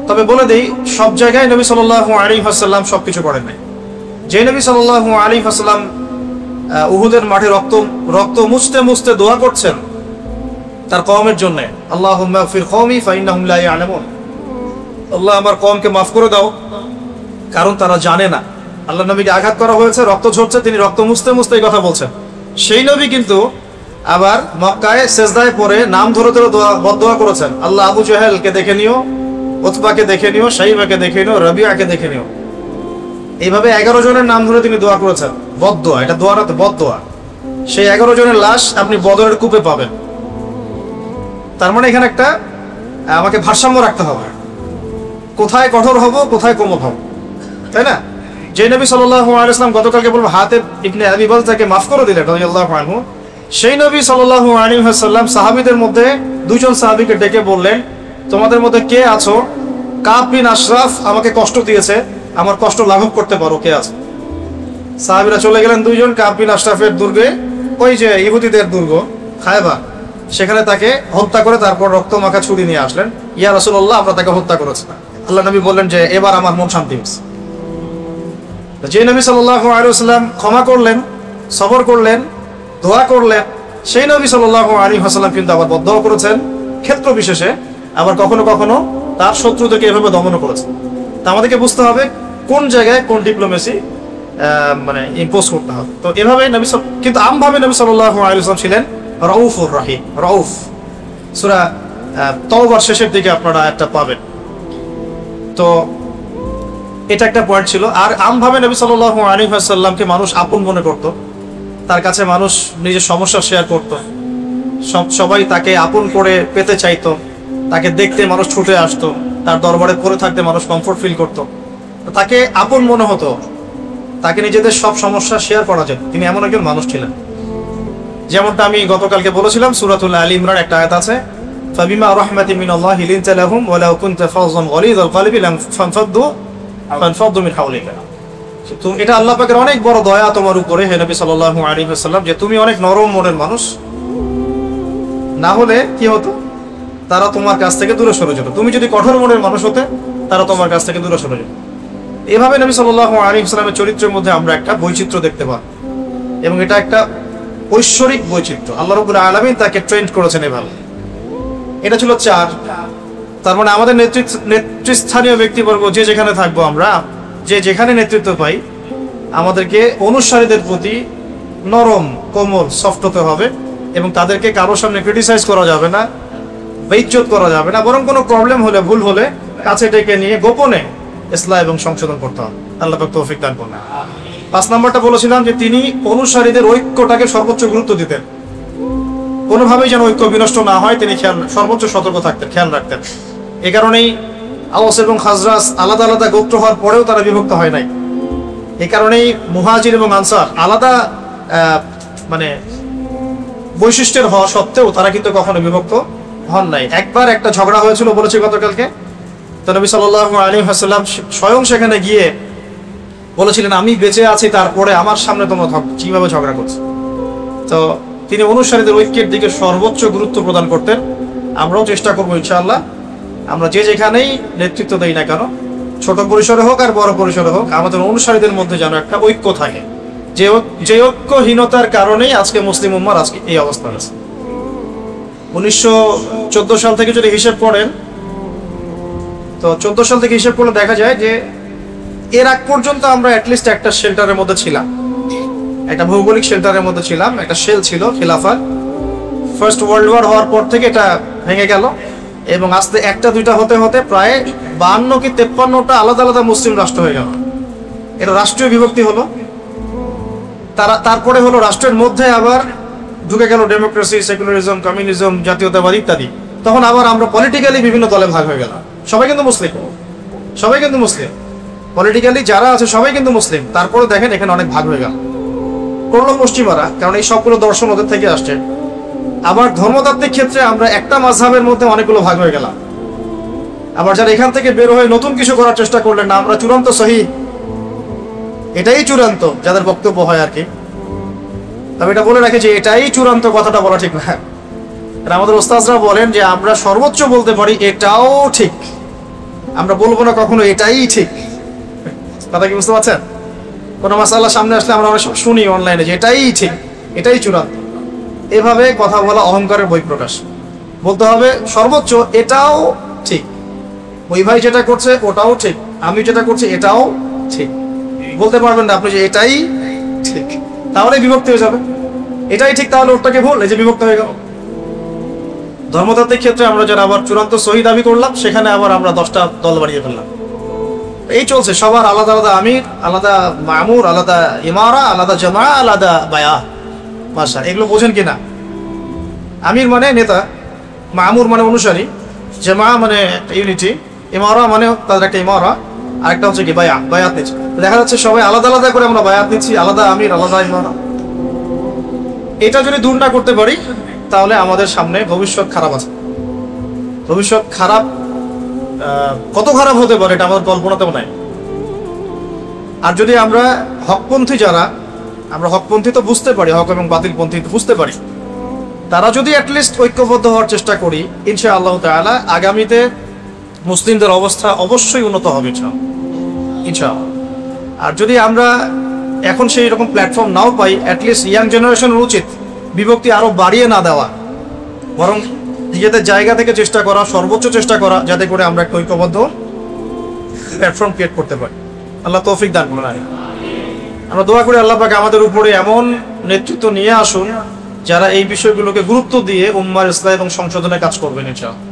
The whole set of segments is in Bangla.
তবে বলে দেই, সব জায়গায় নবী সাল্লাল্লাহু আলাইহি ওয়াসাল্লাম সবকিছু করেন নাই। যে নবী সাল্লাল্লাহু আলাইহি ওয়াসাল্লাম উহুদের মাঠে রক্ত মুছতে মুছতে দোয়া করছেন তার কওমের জন্য, আল্লাহুম্মা গফির কওমি ফাইন্নাহুম লা ইয়ালামুন, আল্লাহ আমার কওমকে মাফ করে দাও কারণ তারা জানে না। আল্লাহ নবীকে আঘাত করা হয়েছে, রক্ত ঝরছে, তিনি রক্ত মুছতে মুছতে এই কথা বলছেন। সেই নবী কিন্তু আবার মক্কায় সেজদায় পড়ে নাম ধরে ধরে বদদোয়া করেছেন, আল্লাহ আবু জাহেলকে দেখে নিও, উতবাকে দেখে নিও, শাইবাকে দেখে নিও, রবিয়াকে দেখে নিও। এইভাবে 11 জনের নাম ধরে তিনি দোয়া করেছেন, বদদোয়া, এটা দোয়া না তো বদদোয়া। সেই 11 জনের লাশ আপনি বদরের কূপে পাবেন। তার মানে এখানে একটা আমাকে ভারসাম্য রাখতে হবে, কোথায় কঠোর হব, কোথায় কোমল হব, তাই না? যে নবী সাল্লাল্লাহু আলাইহি ওয়াসাল্লাম গতকালকে বলবো হাতেব ইবনে আবি বালতাকে মাফ করে দিলেন রাদিয়াল্লাহু আনহু, সেই নবী সাল্লাল্লাহু আলাইহি ওয়াসাল্লাম সাহাবীদের মধ্যে 2 জন সাহাবীকে ডেকে বললেন, তোমাদের মধ্যে কে আছো কাব বিন আশরাফ আমাকে কষ্ট দিয়েছে, আমার কষ্ট লাঘব করতে পারো, কে আছে? সাহাবীরা চলে গেলেন 2 জন কাব বিন আশরাফের দুর্গে, ওই যে ইহুদিদের দুর্গ খায়বা, সেখানে তাকে হত্যা করে তারপর রক্ত মাখা ছুরি নিয়ে আসলেন। ইয়া রাসূলুল্লাহ, আমরা তাকে হত্যা করেছি। আল্লাহ নবী বললেন যে এবার আমার মন শান্তি হয়েছে। যে নবী সাল্লাল্লাহু আলাইহি ওয়াসাল্লাম ক্ষমা করলেন, সবর করলেন, দোয়া করলেন, সেই নবী সাল্লাল্লাহু আলাইহি ওয়াসাল্লাম কিন্তু আবার বদদোয়া করেছেন ক্ষেত্র বিশেষে, আবার কখনো কখনো তার শত্রুদেরকে এভাবে দমন করেছেন। তা আমাদেরকে বুঝতে হবে কোন জায়গায় কোন ডিপ্লোমেসি মানে ইম্পোজ করতে হবে। তো এভাবে নবী, কিন্তু আমভাবে নবী সাল্লাল্লাহু আলাইহি ওয়াসাল্লাম ছিলেন রাউফুর রহিম। রাউফ সূরা তাওবার শেষের দিকে আপনারা একটা পাবেন। তো এটা একটা পয়েন্ট ছিল। আর আমভাবে নবী সাল্লাল্লাহু আলাইহি ওয়াসাল্লামকে মানুষ আপন মনে করত, তার কাছে মানুষ নিজের সমস্যা শেয়ার করত, সবাই তাকে আপন করে পেতে চাইতো, তাকে দেখতে মানুষ ছুটে আসতো, তার দরবারে পড়ে থাকতে মানুষ কমফোর্ট ফিল করত, তাকে আপন মনে হতো, তাকে নিজেদের সব সমস্যা শেয়ার করা যেত। তিনি এমন একজন মানুষ ছিলেন। যেমনটা আমি গতকালকে বলেছিলাম, সূরাতুল আলী ইমরান একটা আয়াত আছে, ফাবিমা রাহমাতিন মিনাল্লাহি লিনতা লাহুম ওয়া লাউ কুনতা ফাযযান গলিযাল কলবি ফানফাদ্দু মিন হাওলিকা। তো এটা আল্লাহ পাকের অনেক বড় দয়া তোমার উপরে হে নবী সাল্লাল্লাহু আলাইহি ওয়াসাল্লাম, যে তুমি অনেক নরম মনের মানুষ, না হলে কি হতো, তারা তোমার কাছ থেকে দূরে সরে যেত। তুমি যদি কঠোর মনের মানুষ হতে, তারা তোমার কাছ থেকে দূরে সরে যেত। এভাবে নবী সাল্লাল্লাহু আলাইহি ওয়াসাল্লামের চরিত্রের মধ্যে আমরা একটা বৈচিত্র্য দেখতে পাই, এবং এটা একটা ঐশ্বরিক বৈচিত্র্য। আল্লাহ রাব্বুল আলামিন তাকে ট্রেন্ড করেছেন এভাবে। এটা ছিল 4। তার মানে আমাদের নেতৃস্থানীয় ব্যক্তিবর্গ যে যেখানে থাকবো, আমরা যে যেখানে নেতৃত্ব পাই, আমাদেরকে অনুসারীদের প্রতি নরম, কোমল, সফট হতে হবে, এবং তাদেরকে কারোর সামনে ক্রিটিসাইজ করা যাবে না, বেইজ্জত করা যাবে না, বরং কোনো প্রবলেম হলে, ভুল হলে কাছে ডেকে নিয়ে গোপনে ইসলাহ এবং সংশোধন করতে হবে। আল্লাহ পাক তৌফিক দান করুন। 5 নম্বরটা বলেছিলাম যে তিনি অনুসারীদের ঐক্যটাকে সর্বোচ্চ গুরুত্ব দিতেন, কোনোভাবেই যেন ঐক্য বিনষ্ট না হয় তিনি সর্বোচ্চ সতর্ক থাকতেন, খেয়াল রাখতেন। এ কারণেই আওস এবং খাজরাজ আলাদা আলাদা গোত্র হওয়ার পরেও তারা বিভক্ত হয় নাই। এই কারণেই মুহাজির এবং আনসার আলাদা মানে বৈশিষ্ট্যের হওয়া সত্ত্বেও তারা কিন্তু কখনো বিভক্ত হন নাই। একবার একটা ঝগড়া হয়েছিল বলেছি গতকালকে, তো নবী সাল্লাল্লাহু আলাইহি ওয়াসাল্লাম স্বয়ং সেখানে গিয়ে বলেছিলেন, আমি বেঁচে আছি তারপরে আমার সামনে তোমরা কিভাবে ঝগড়া করছো। তো তিনি অনুসারীদের ঐক্যের দিকে সর্বোচ্চ গুরুত্ব প্রদান করতেন। আমরাও চেষ্টা করবো ইনশাআল্লাহ, আমরা যে যেখানেই নেতৃত্ব দেই না কেন, ছোট পরিসরে হোক আর বড় পরিসরে হোক, আমাদের অনুসারীদের মধ্যে যেন একটা ঐক্য থাকে। যে ঐক্যহীনতার কারণেই আজকে মুসলিম উম্মার আজকে এই অবস্থা আছে। 1914 সাল থেকে যদি হিসেব করেন, তো 14 সাল থেকে হিসেব করলে দেখা যায় যে এর আগ পর্যন্ত আমরা অ্যাটলিস্ট একটা শেল্টারের মধ্যে ছিলাম, একটা ভৌগোলিক শেল্টারের মধ্যে ছিলাম, একটা শেল ছিল খিলাফার। ফার্স্ট ওয়ার্ল্ড ওয়ার হওয়ার পর থেকে এটা ভেঙে গেল, এবং আস্তে একটা দুইটা হতে হতে প্রায় 52 কি 53টা আলাদা আলাদা মুসলিম রাষ্ট্র হয়ে গেল। এটা রাষ্ট্রীয় বিভক্তি হলো। তারপরে হলো রাষ্ট্রের মধ্যে আবার ঢুকে গেল ডেমোক্রেসি, সেকুলারিজম, কমিউনিজম, জাতীয়তাবাদ ইত্যাদি। তখন আবার আমরা পলিটিক্যালি বিভিন্ন দলে ভাগ হয়ে গেলাম। সবাই কিন্তু মুসলিম, সবাই কিন্তু মুসলিম, পলিটিক্যালি যারা আছে সবাই কিন্তু মুসলিম। তারপরে দেখেন এখানে অনেক ভাগ হয়ে গেল, করলো পশ্চিমারা, কারণ এই সবগুলো দর্শন ওদের থেকে আসছে। আবার ধর্মতাত্ত্বিক ক্ষেত্রে আমরা একটা মাযহাবের মধ্যে অনেকগুলো ভাগ হয়ে গেলাম। আবার যারা এখান থেকে বের হয়ে নতুন কিছু করার চেষ্টা করলেন না, আমরা চূড়ান্ত সহি, এটাই চূড়ান্ত যাদের বক্তব্য হয় আর কি। তবে এটা বলে রাখি যে এটাই চূড়ান্ত, কথাটা বলা ঠিক না। আমাদের ওস্তাদরা বলেন যে আমরা সর্বোচ্চ বলতে পারি এটাও ঠিক, আমরা বলবো না কখনো এটাই ঠিক। কথা কি বুঝতে পারছেন? কোনো মাসালা সামনে আসলে আমরা অনেক সময় শুনি অনলাইনে যে এটাই ঠিক, এটাই চূড়ান্ত। এভাবে কথা বলা অহংকারের বহিঃপ্রকাশ। বলতে হবে সর্বোচ্চ এটাও ঠিক, ওই ভাই যেটা করছে ওটাও ঠিক, আমি যেটা করছি এটাও ঠিক। বলতে পারবেন না আপনি যে এটাই ঠিক, তাহলে বিভক্তি হয়ে যাবে। এটাই ঠিক তাহলে ওটাকে ভুল, এই যে বিভক্ত হয়ে গেল। ধর্মতাত্ত্বিক ক্ষেত্রে আমরা যারা আবার চূড়ান্ত সহি দাবি করলাম, সেখানে আবার আমরা 10টা দল বানিয়ে ফেললাম। এই চলছে, সবার আলাদা আলাদা আমির, আলাদা মামুর, আলাদা ইমারা, আলাদা জামা, আলাদা বায়া। মাশা, এগুলো বোঝেন কিনা? আমির মানে নেতা, মামুর মানে অনুসারী, জামা মানে ইউনিটি, ইমারা মানে তাদের একটা ইমারা, আরেকটা হচ্ছে কি বায়াত নিচ্ছে। দেখা যাচ্ছে সবাই আলাদা আলাদা করে আমরা বায়াত নিচ্ছি, আলাদা আমির, আলাদা ইমারা। এটা যদি দূর না করতে পারি তাহলে আমাদের সামনে ভবিষ্যৎ খারাপ আছে। ভবিষ্যৎ খারাপ, কত খারাপ হতে পারে এটা আমাদের কল্পনাতেও নাই। আর যদি আমরা হকপন্থী যারা, আমরা হকপন্থী তো বুঝতে পারি, হক এবং বাতিলপন্থী তো বুঝতে পারি, তারা যদি অ্যাটলিস্ট ঐক্যবদ্ধ হওয়ার চেষ্টা করি, ইনশাআল্লাহ তাআলা আগামীতে মুসলিমদের অবস্থা অবশ্যই উন্নত হবে ইনশাআল্লাহ। আর যদি আমরা এখন সেই রকম প্ল্যাটফর্ম নাও পাই, অ্যাটলিস্ট ইয়াং জেনারেশনের উচিত বিভক্তি আরো বাড়িয়ে না দেওয়া, বরং নিজেদের জায়গা থেকে চেষ্টা করা, সর্বোচ্চ চেষ্টা করা, যাতে করে আমরা একটা ঐক্যবদ্ধ প্ল্যাটফর্ম ক্রিয়েট করতে পারি। আল্লাহ তৌফিক দান করুন। আমরা দোয়া করি আল্লাহ পাক আমাদের উপরে এমন নেতৃত্ব নিয়ে আসুন যারা এই বিষয়গুলোকে গুরুত্ব দিয়ে উম্মার ইসলাহ এবং সংশোধনের কাজ করবেন ইনশাআল্লাহ।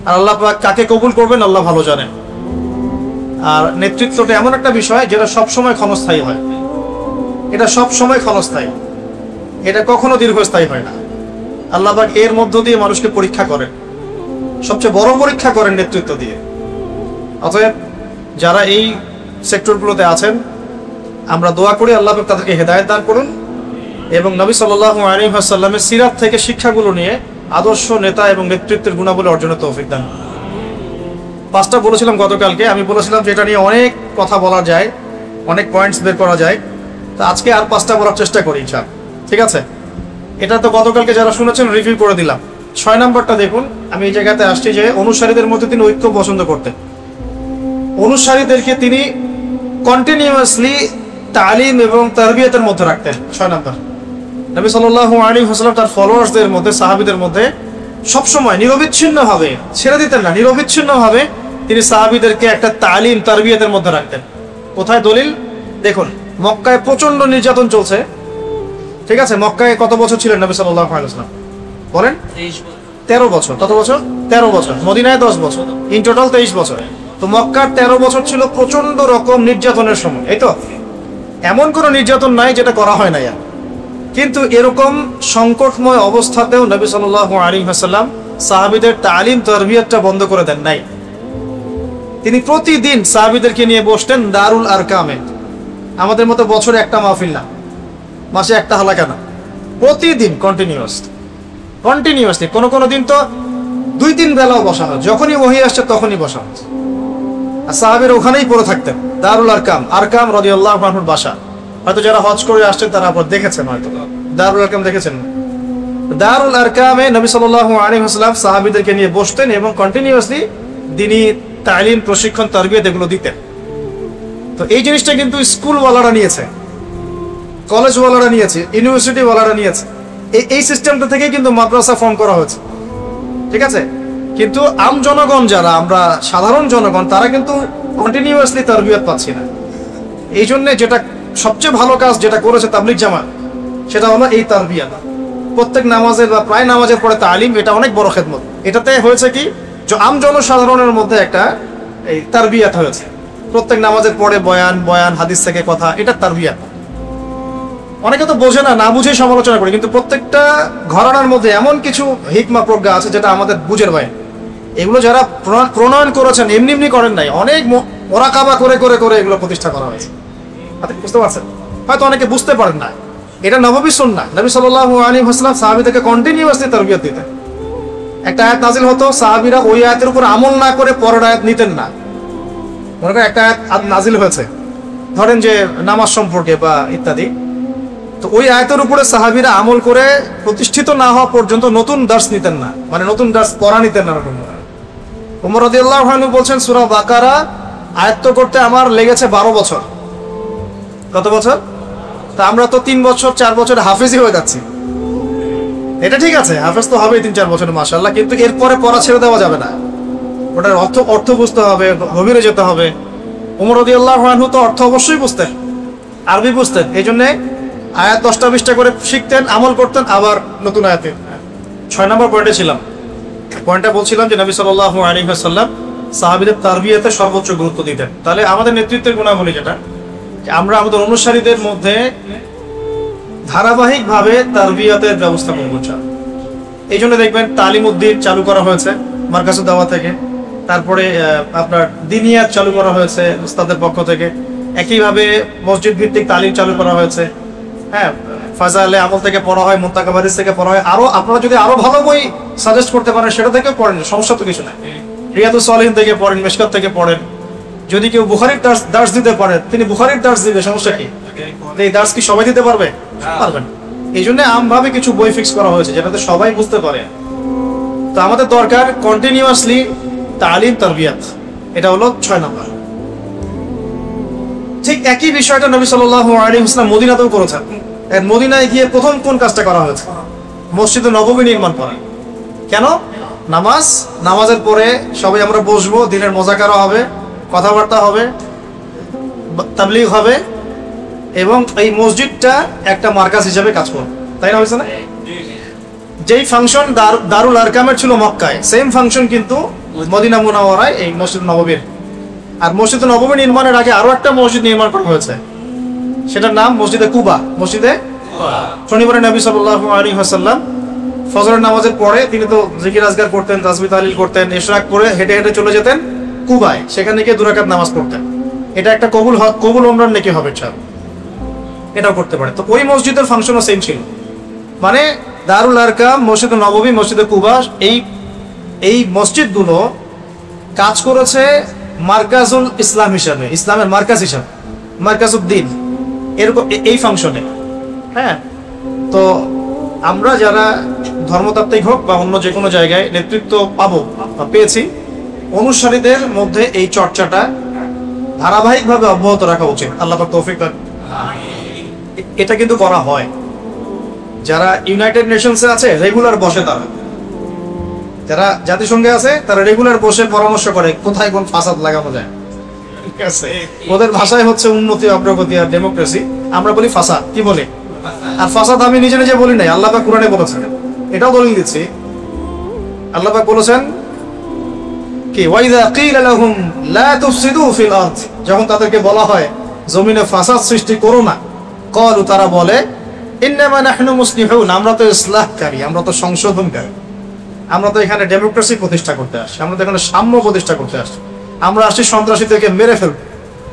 আর আল্লাহ পাক কাকে কবুল করবেন আল্লাহ ভালো জানেন। আর নেতৃত্বটা এমন একটা বিষয় যেটা সবসময় ক্ষণস্থায়ী হয়, এটা সবসময় ক্ষণস্থায়ী, এটা কখনো দীর্ঘস্থায়ী হয় না। আল্লাহ পাক এর মধ্য দিয়ে মানুষকে পরীক্ষা করেন, সবচেয়ে বড় পরীক্ষা করেন নেতৃত্ব দিয়ে। অতএব যারা এই সেক্টরগুলোতে আছেন, আমরা দোয়া করি আল্লাহ পাক তাদেরকে হেদায়েত দান করুন এবং নবী সাল্লাল্লাহু আলাইহি ওয়াসাল্লামের সিরাত থেকে শিক্ষাগুলো নিয়ে আদর্শ নেতা এবং নেতৃত্বের গুণাবলী অর্জনের তৌফিক দান। 5টা বলেছিলাম গতকালকে, আমি বলেছিলাম যে এটা নিয়ে অনেক কথা বলা যায়, অনেক পয়েন্টস বের করা যায়। তো আজকে আর 5টা বলার চেষ্টা করি ইনশাআল্লাহ, ঠিক আছে? এটা তো গতকালকে যারা শুনেছেন রিভিউ করে দিলাম। 6 নম্বরটা দেখুন, আমি এই জায়গাতে আসছি যে অনুসারীদের মধ্যে তিনি ঐক্য পছন্দ করতেন। অনুসারীদেরকে তিনি কন্টিনিউয়াসলি তালিম এবং তারবিয়াতের মধ্যে রাখতেন। 6 নম্বর, নবী সাল্লাল্লাহু আলাইহি ওয়াসাল্লাম তার ফলোয়ার্সদের মধ্যে, সাহাবীদের মধ্যে সবসময় নিরবিচ্ছিন্নভাবে ছেড়ে দিতেন না, নিরবিচ্ছিন্নভাবে তিনি সাহাবীদেরকে একটা তালিম তারবিয়াতের মধ্যে রাখতেন। কোথায় দলিল দেখুন, মক্কায় প্রচন্ড নির্যাতন চলছে, ঠিক আছে? মক্কায় কত বছর ছিলেন নবী সাল্লাল্লাহু আলাইহি ওয়াসাল্লাম বলেন? 13 বছর। কত বছর? 13 বছর। মদিনায় 10 বছর, ইন টোটাল 23 বছর। তো মক্কার 13 বছর ছিল প্রচন্ড রকম নির্যাতনের সময়, এই তো? এমন কোনো নির্যাতন নাই যেটা করা হয় না। কিন্তু এরকম সংকটময় অবস্থাতেও নবী সাল্লাল্লাহু আলাইহি ওয়াসাল্লাম সাহাবীদের তালিম তারবিয়াতটা বন্ধ করে দেন নাই। তিনি প্রতিদিন সাহাবীদেরকে নিয়ে বসতেন দারুল আরকামে। আমাদের মতো বছরে একটা মাহফিল না, মাসে একটা হালাকা না, প্রতিদিন কন্টিনিউয়াসলি। কোনো দিন তো 2-3 বেলাও বসা হয়, যখনই ওহী আসছে তখনই বসা হয়। আর সাহাবীরা ওখানেই পড়ে থাকতেন, দারুল আরকাম রাদিয়াল্লাহু আনহুর বাসা। হয়তো যারা হজ করে আসছেন তারা আবার দেখেছেন, হয়তো দারুল আরকাম দেখেছেন। দারুল আরকামে নবী সাল্লাল্লাহু আলাইহি ওয়াসাল্লাম সাহাবীদেরকে নিয়ে বসতেন এবং কন্টিনিউয়াসলি দ্বীনি তালিম, প্রশিক্ষণ, তারবিয়াত এগুলো দিতেন। তো এই জিনিসটা কিন্তু স্কুলওয়ালারা নিয়েছে, কলেজওয়ালারা নিয়েছে, ইউনিভার্সিটিওয়ালারা নিয়েছে। এই সিস্টেমটা থেকেই কিন্তু মাদ্রাসা ফর্ম করা হয়েছে, ঠিক আছে? কিন্তু আম জনগণ যারা, আমরা সাধারণ জনগণ, তারা কিন্তু কন্টিনিউয়াসলি তারবিয়াত পাচ্ছি না। এই জন্য যেটা সবচেয়ে ভালো কাজ যেটা করেছে তাবলিগ জামাত, সেটা হলো এই তারবিয়াত। প্রত্যেক নামাজের বা প্রায় নামাজের পরে তালিম, এটা অনেক বড় খেদমত। এটাতে হয়েছে কি, যে আম জনসাধারণের মধ্যে একটা এই তারবিয়াত হয়েছে। প্রত্যেক নামাজের পরে বয়ান হাদিস থেকে কথা, এটা তারবিয়াত। অনেকে তো বোঝে না, না বুঝেই সমালোচনা করে, কিন্তু প্রত্যেকটা ঘরানার মধ্যে এমন কিছু হিকমা প্রজ্ঞা আছে যেটা আমাদের বুঝের বাইরে। এগুলো যারা প্রণয়ন করেছেন এমনি করেন নাই, অনেক মোরাকাবা করে করে করে এগুলো প্রতিষ্ঠা করা হয়েছে। বুঝতে পারছেন? হয়তো অনেকে বুঝতে পারেন না, এটা নববী সুন্নাহ। নবী সাল্লাল্লাহু আলাইহি ওয়াসাল্লাম সাহাবীদেরকে কন্টিনিউয়াসলি তারবিয়াত দিতেন। একটা আয়াত নাজিল হতো, সাহাবীরা ওই আয়াতের উপর আমল না করে পরের আয়াত নিতেন না। মনে করেন একটা আয়াত নাজিল হয়েছে, ধরেন যে নামাজ সম্পর্কে বা ইত্যাদি, তো ওই আয়াতের উপরে সাহাবীরা আমল করে প্রতিষ্ঠিত না হওয়া পর্যন্ত নতুন দার্স নিতেন না, মানে নতুন দার্স পড়া নিতেন না। ওমর রাদিয়াল্লাহু আনহু বলছেন সূরা বাকারা আয়ত্ত করতে আমার লেগেছে 12 বছর। কত বছর? তা আমরা তো 3 বছর 4 বছর হাফেজই হয়ে যাচ্ছি। এটা ঠিক আছে, হাফেজ তো হবেই 3-4 বছর মাশাআল্লাহ, কিন্তু এরপরে পড়া ছেড়ে দেওয়া যাবে না। ওটার অর্থ বুঝতে হবে, গভীরে যেতে হবে। ওমর রাদিয়াল্লাহু আনহু তো অর্থ অবশ্যই বুঝতেন, আরবি বুঝতেন, এই জন্যে আয়াত 10টা-20টা করে শিখতেন, আমল করতেন, আবার নতুন আয়াতে। 6 নম্বর পয়েন্টে ছিলাম। পয়েন্টটা বলছিলাম যে নবী সাল্লাল্লাহু আলাইহি ওয়াসাল্লাম সাহাবীদের তারবিয়াতে সর্বোচ্চ গুরুত্ব দিতেন। তাহলে আমাদের নেতৃত্বের গুণাবলী যেটা, আমরা আমাদের অনুসারীদের মধ্যে ধারাবাহিকভাবে তারবিয়াতের ব্যবস্থা করব। এই জন্য দেখবেন তালিম উদ্দিন চালু করা হয়েছে মার্কাজুদ দাওয়া থেকে, তারপরে আপনার দিনিয়াত চালু করা হয়েছে উস্তাদের পক্ষ থেকে, একইভাবে মসজিদ ভিত্তিক তালিম চালু করা হয়েছে। হ্যাঁ, ফাজাইলে আমল থেকে পড়া হয়, মুত্তাকা হাদিস থেকে পড়া হয়। আরো আপনারা যদি আরো ভালো বই সাজেস্ট করতে পারেন সেটা থেকে পড়েন, সমস্যা তো কিছু নাই। রিয়াদুস সালিহিন থেকে পড়েন, মিশকাত থেকে পড়েন। যদি কেউ বুখারীর দার্স দিতে পারে, তিনি বুখারীর দার্স দিবে, সমস্যা কি? এই দার্স কি সবাই দিতে পারবে? পারবেন। এই জন্য আমভাবে কিছু বই ফিক্স করা হয়েছে যেটাতে সবাই বুঝতে পারে। তো আমাদের দরকার কন্টিনিউয়াসলি তালিম তারবিয়াত, এটা হলো 6 নম্বর। ঠিক একই বিষয়টা নবী সাল্লাল্লাহু আলাইহি ওয়াসাল্লাম মদিনাতেও করেছেন। মদিনায় গিয়ে প্রথম কোন কাজটা করা হয়েছে? মসজিদে নববী নির্মাণ করা। কেন? নামাজের পরে সবাই আমরা বসবো, দিনের মোজাকারা হবে, কথাবার্তা হবে, তাবলীগ হবে, এবং এই মসজিদটা একটা মার্কাজ হিসেবে কাজ করবে। তাই না, হয়েছে না? যেই ফাংশন দারুল আরকামের ছিল মক্কায়, সেম ফাংশন কিন্তু মদিনা মুনাওয়ারায় এই মসজিদ নববীর। আর মসজিদ নববী নির্মাণের আগে আরো একটা মসজিদ নির্মাণ করা হয়েছে, সেটার নাম মসজিদে কুবা। মসজিদে শনিবারে নবী সাল্লাল্লাহু আলাইহি ওয়াসাল্লাম ফজরের নামাজের পরে তিনি তো জিকির আজকার করতেন, তাসবিহ তাহলিল করতেন, ইশরাক করে হেঁটে হেঁটে চলে যেতেন কুবায়, সেখানে গিয়ে 2 রাকাত নামাজ পড়তেন। এটা একটা কবুল উমরার নেকি হবে, এটাও করতে পারে। তো ওই মসজিদের ফাংশনও সেম ছিল, মানে দারুল আরকাম, মসজিদে নববী, মসজিদে কুবা, এই মসজিদগুলো কাজ করেছে মার্কাজুল ইসলাম হিসাবে, ইসলামের মার্কাজ হিসাবে, মার্কাজউদ্দিন, এরকম এই ফাংশনে। হ্যাঁ, তো আমরা যারা ধর্মতাত্ত্বিক হোক বা অন্য যে কোনো জায়গায় নেতৃত্ব পাবো বা পেয়েছি, অনুসারীদের মধ্যে এই চর্চাটা ধারাবাহিকভাবে অব্যাহত রাখা উচিত। আল্লাহ পাক তৌফিক দান। এটা কিন্তু করা হয়। যারা ইউনাইটেড নেশনসে আছে রেগুলার বসে, যারা জাতিসংঘে আছে তারা রেগুলার বসে পরামর্শ করে কোথায় কোন ফাসাদ লাগানো যায়। ঠিক আছে, ওদের ভাষায় হচ্ছে উন্নতি, অগ্রগতি আর ডেমোক্রেসি, আমরা বলি ফাসাদ। কি বলি? আর ফাসাদ আমি নিজে নিজে বলি নাই, আল্লাহ পাক কুরআনে বলেছেন। এটাও দলিল দিচ্ছি, আল্লাহ পাক বলেছেন কি, ওয়াইদা কিলা লাহুম লা তুফসিদু ফিল আরদ, যখন তাদেরকে বলা হয় জমিনে ফাসাদ সৃষ্টি করো না, ক্বালু, তারা বলে, ইন্নামা নাহনু মুসলিহুন, আমরা তো ইসলাহকারী, আমরা তো সংশোধনকারী, আমরা তো এখানে ডেমোক্রেসি প্রতিষ্ঠা করতে আসছি, আমরা তো এখানে সাম্য প্রতিষ্ঠা করতে আসছি, আমরা আসছি সন্ত্রাসীদেরকে মেরে ফেলব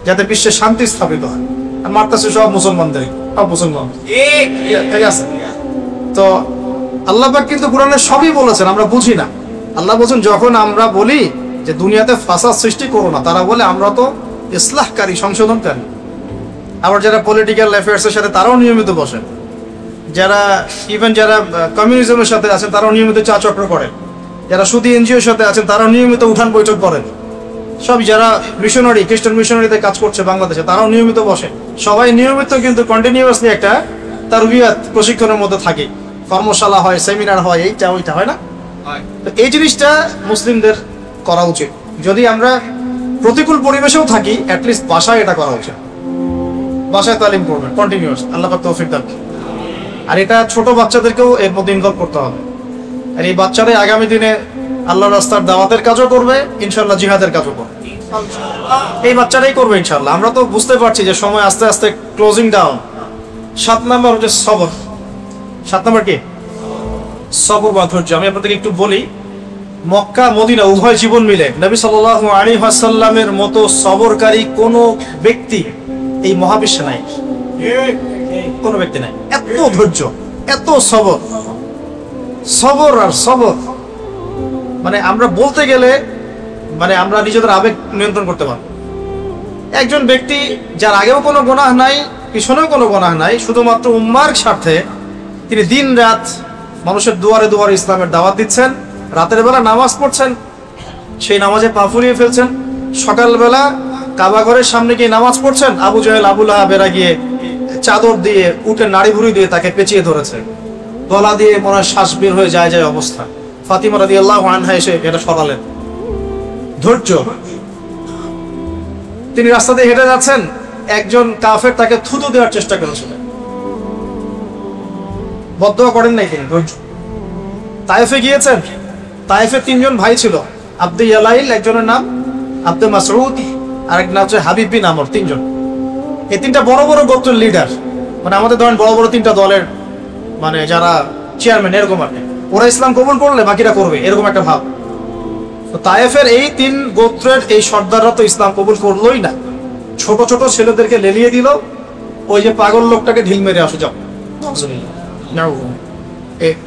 যাতে বিশ্বে শান্তি স্থাপিত হয়। আর মারতেছে সব মুসলমানদের, সব মুসলমান। ঠিক আছে, তো আল্লাহ পাক কিন্তু কুরআনে সবই বলেছেন, আমরা বুঝি না। আল্লাহ বলছেন যখন আমরা বলি যে দুনিয়াতে ফাসাদ সৃষ্টি করো না, তারা বলে আমরা তো ইসলাহকারী, সংশোধনকারী। আবার যারা পলিটিক্যাল অ্যাফেয়ার্সের সাথে তারাও নিয়মিত বসেন, যারা কমিউনিজমের সাথে আছেন তারাও নিয়মিত চা চক্র করেন, যারা সুদী এনজিওর সাথে আছেন তারাও নিয়মিত উঠান বৈঠক করেন, সব যারা মিশনারি, খ্রিস্টান মিশনারিতে কাজ করছে বাংলাদেশে তারাও নিয়মিত বসে। সবাই নিয়মিত কিন্তু কন্টিনিউয়াসলি একটা তারবিয়াত প্রশিক্ষণের মধ্যে থাকে, কর্মশালা হয়, সেমিনার হয়, এইটা ওইটা হয় না। তো এই জিনিসটা মুসলিমদের করা উচিত। যদি আমরা প্রতিকূল পরিবেশেও থাকি, অ্যাটলিস্ট বাসায় এটা করা উচিত। বাসায় তালিম করবেন কন্টিনিউয়াস, আল্লাহ পাক তৌফিক দান। আর এটা ছোট বাচ্চাদেরকেও এর মধ্যে ইনভলভ করতে হবে। আর এই বাচ্চারাই আগামী দিনে আল্লাহর রাস্তার দাওয়াতের কাজও করবে, ইনশাআল্লাহ জিহাদের কাজও করবে। এই বাচ্চারাই করবে ইনশাআল্লাহ। আমরা তো বুঝতে পারছি যে সময় আস্তে আস্তে ক্লোজিং ডাউন। 7 নম্বর হচ্ছে সবর। 7 নম্বর কি? সবর বা ধৈর্য। আমি আপনাদেরকে একটু বলি, মক্কা মদিনা উভয় জীবন মিলে নবী সাল্লাল্লাহু আলাইহি ওয়াসাল্লামের মতো সবরকারী কোনো ব্যক্তি এই মহাবিশ্বে নাই, কোনো ব্যক্তি নাই। এত ধৈর্য, এত সবর, সবর আর সবর, মানে আমরা বলতে গেলে মানে আমরা নিজেদের আবেগ নিয়ন্ত্রণ করতে পারবো। একজন ব্যক্তি যার আগেও কোনো গুনাহ নাই, পিছনেও কোনো গুনাহ নাই, শুধুমাত্র উম্মার স্বার্থে তিনি দিন রাত মানুষের দুয়ারে দুয়ারে ইসলামের দাওয়াত দিচ্ছেন, রাতের বেলা নামাজ পড়ছেন, সেই নামাজে পা ফুলিয়ে ফেলছেন, সকালবেলা কাবা ঘরের সামনে গিয়ে নামাজ পড়ছেন, আবু জাহেল আবু লাহাবেরা গিয়ে চাদর দিয়ে উটের নাড়ি ভুড়ি দিয়ে তাকে পেঁচিয়ে ধরেছে, গলা দিয়ে মনে হয় শ্বাস বের হয়ে যায় যায় অবস্থা। ফাতিমা রাদিয়াল্লাহু আনহা এসে এটা সরালেন। ধৈর্য। তিনি রাস্তা দিয়ে হেঁটে যাচ্ছেন, একজন কাফের তাকে থুতু দেওয়ার চেষ্টা করেছিলেন, বদদোয়া করেন নাই তিনি। ধৈর্য। তায়েফে গিয়েছেন, তায়েফে 3 জন ভাই ছিল, আব্দে ইয়ালাইল একজনের নাম, আব্দে মাসউদ আরেক নাম হচ্ছে হাবিব বিন আমর, 3 জন। এই 3টা বড় বড় গোত্রের লিডার, মানে আমাদের ধরেন বড় বড় 3টা দলের মানে যারা চেয়ারম্যান, এরকম আর কি। ওরা ইসলাম কবুল করলে বাকিরা করবে, এরকম একটা ভাব। তো তায়েফের এই 3 গোত্রের এই সর্দাররা তো ইসলাম কবুল করলোই না, ছোট ছোট ছেলেদেরকে লেলিয়ে দিল, ওই যে পাগল লোকটাকে ঢিল মেরে আসো যাও।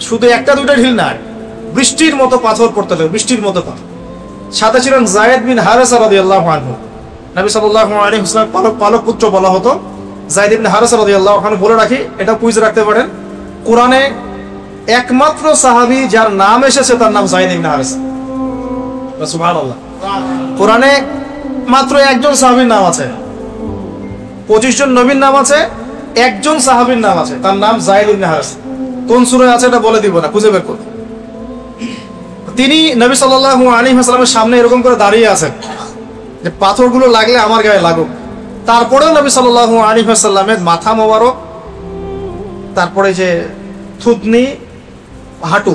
শুধু একটা দুইটা ঢিল না, বৃষ্টির মতো পাথর পড়তে লাগলো, বৃষ্টির মতো পাথর। সাথে ছিলেন যায়েদ বিন হারেসা রাদিয়াল্লাহু আনহু, নবী সাল্লাল্লাহু আলাইহি ওয়াসাল্লাম পালক পুত্র বলা হতো। যায়েদ বিন হারেসা রাদিয়াল্লাহু আনহু, বলে রাখি, এটা কুইজ রাখতে পারেন, কোরআনে একমাত্র সাহাবী যার নাম এসেছে তার নাম যায়েদ বিন হারেসা। সুবহানাল্লাহ। কোরআনে মাত্র একজন সাহাবীর নাম আছে, 25 জন নবীর নাম আছে, একজন সাহাবীর নাম আছে, তার নাম যায়েদ ইবনে হারেসা। কোন সূরায় আছে এটা বলে দিব না, খুঁজে বের করুন। তিনি নবী সাল্লাল্লাহু আলাইহি ওয়াসাল্লামের সামনে এরকম করে দাঁড়িয়ে আছেন যে পাথরগুলো লাগলে আমার গায়ে লাগুক। তারপরেও নবী সাল্লাল্লাহু আলাইহি ওয়াসাল্লামের মাথা মোবারক, তারপরে যে থুতনি, হাঁটু,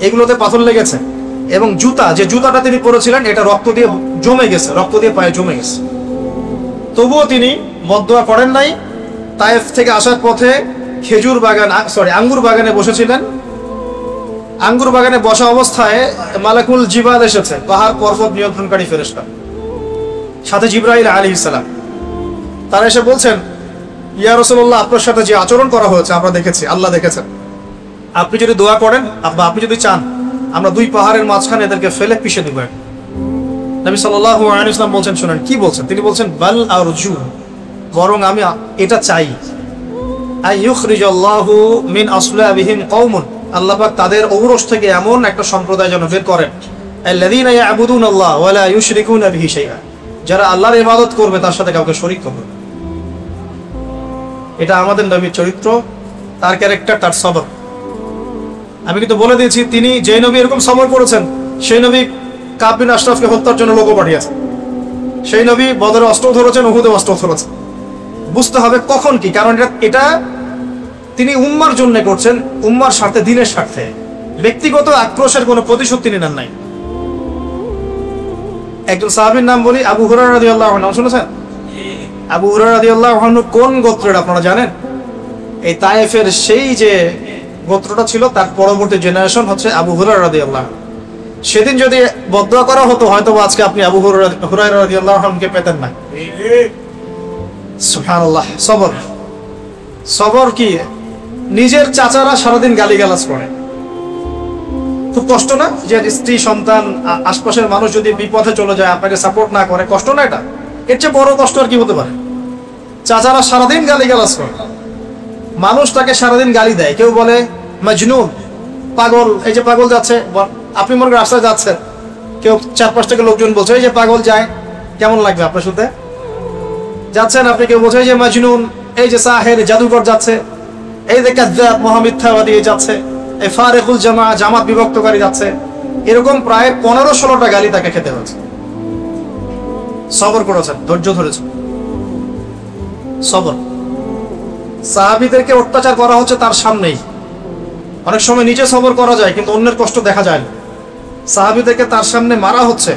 এগুলোতে পাথর লেগেছে, এবং জুতা, যে জুতাটা তিনি পরেছিলেন এটা রক্ত দিয়ে জমে গেছে, রক্ত দিয়ে পায়ে জমে গেছে। তবুও তিনি বদদোয়া করেন নাই। তায়েফ থেকে আসার পথে খেজুর বাগান, আঙ্গুর বাগানে বসেছিলেন। আঙ্গুর বাগানে বসা অবস্থায় মালাকুল জিবাল এসেছে, পাহাড় পর্বত নিয়ন্ত্রণকারী ফেরেশতা, সাথে জিবরাইল আলাইহিস সালাম। তারা এসে বলছেন, ইয়া রাসূলুল্লাহ, আপনার সাথে যে আচরণ করা হয়েছে আমরা দেখেছি, আল্লাহ দেখেছেন, আপনি যদি দোয়া করেন বা আপনি যদি চান, আমরা 2 পাহাড়ের মাঝখানে এদেরকে ফেলে পিষে দিব। নবী সাল্লাল্লাহু আলাইহি ওয়াসাল্লাম বলছেন, শুনেন কি বলছেন। তিনি বলছেন, বাল আরজু, বরং আমি এটা চাই, আইয়ুখরিজাল্লাহু মিন আসলাবিহিম কওমুন, আল্লাহ পাক তাদের ঔরস থেকে এমন একটা সম্প্রদায় যেন বের করেন, আল্লাযীনা ইয়াবুদুনাল্লাহ ওয়া লা ইউশরিকুনা বিহি শাইআ, যারা আল্লাহর ইবাদত করবে তার সাথে কাউকে শরীক করবে। এটা আমাদের নবীর চরিত্র, তার ক্যারেক্টার, তার সবর। আমি কিন্তু বলে দিয়েছি, তিনি যে নবী এরকম সবর করেছেন, সেই নবী কাব বিন আশরাফকে হত্যার জন্য লোক পাঠিয়েছেন, সেই নবী বদরে অস্ত্র ধরেছেন, উহুদে অস্ত্র ধরেছেন। বুঝতে হবে কখন কি, কারণ এটা তিনি উম্মার জন্য করছেন, উম্মার স্বার্থে, দিনের স্বার্থে। ব্যক্তিগত আক্রোশের কোনো প্রতিশোধ তিনি নেন নাই। একজন সাহাবীর নাম বলি, আবু হুরায়রা রাদিয়াল্লাহু আনহু, শুনেছেন? আবু হুরায়রা রাদিয়াল্লাহু আনহু কোন গোত্রের আপনারা জানেন? এই তায়েফের সেই যে গোত্রটা ছিল তার পরবর্তী জেনারেশন হচ্ছে আবু হুরায়রা রাদিয়াল্লাহু আনহু। সেদিন যদি বদদোয়া করা হতো, হয়তো আজকে আপনি আবু হুরায়রা রাদিয়াল্লাহু আনহুকে পেতেন না। সুবহানাল্লাহ। সবর, সবর কি? নিজের চাচারা সারাদিন গালিগালাজ করে, খুব কষ্ট না? যে স্ত্রী, সন্তান, আশপাশের মানুষ যদি বিপথে চলে যায়, আপনাকে সাপোর্ট না করে, কষ্ট না এটা? এর চেয়ে বড় কষ্ট আর কি হতে পারে? চাচারা সারাদিন গালিগালাজ করে, মানুষ তাকে সারাদিন গালি দেয়, কেউ বলে মজনুন, পাগল, এই যে পাগল যাচ্ছে, আপনি মনে করেন রাস্তায় যাচ্ছেন, কেউ 4-5 থেকে লোকজন বলছে এই যে পাগল যায়, কেমন লাগবে আপনার শুনতে? যাচ্ছেন আপনি, কেউ বলছে এই যে মজনুন, এই যে সাহের, জাদুকর যাচ্ছে, এই যে কাযযাব, মহামিথ্যাবাদী যাচ্ছে, এই ফারিকুল জামা, জামাত বিভক্তকারী যাচ্ছে, এরকম প্রায় 15-16টা গালি তাকে খেতে হয়েছে। সবর করেছেন, ধৈর্য ধরেছেন, সবর। সাহাবীদেরকে অত্যাচার করা হচ্ছে তার সামনেই। অনেক সময় নিজে সবর করা যায় কিন্তু অন্যের কষ্ট দেখা যায় না। সাহাবীদেরকে তার সামনে মারা হচ্ছে,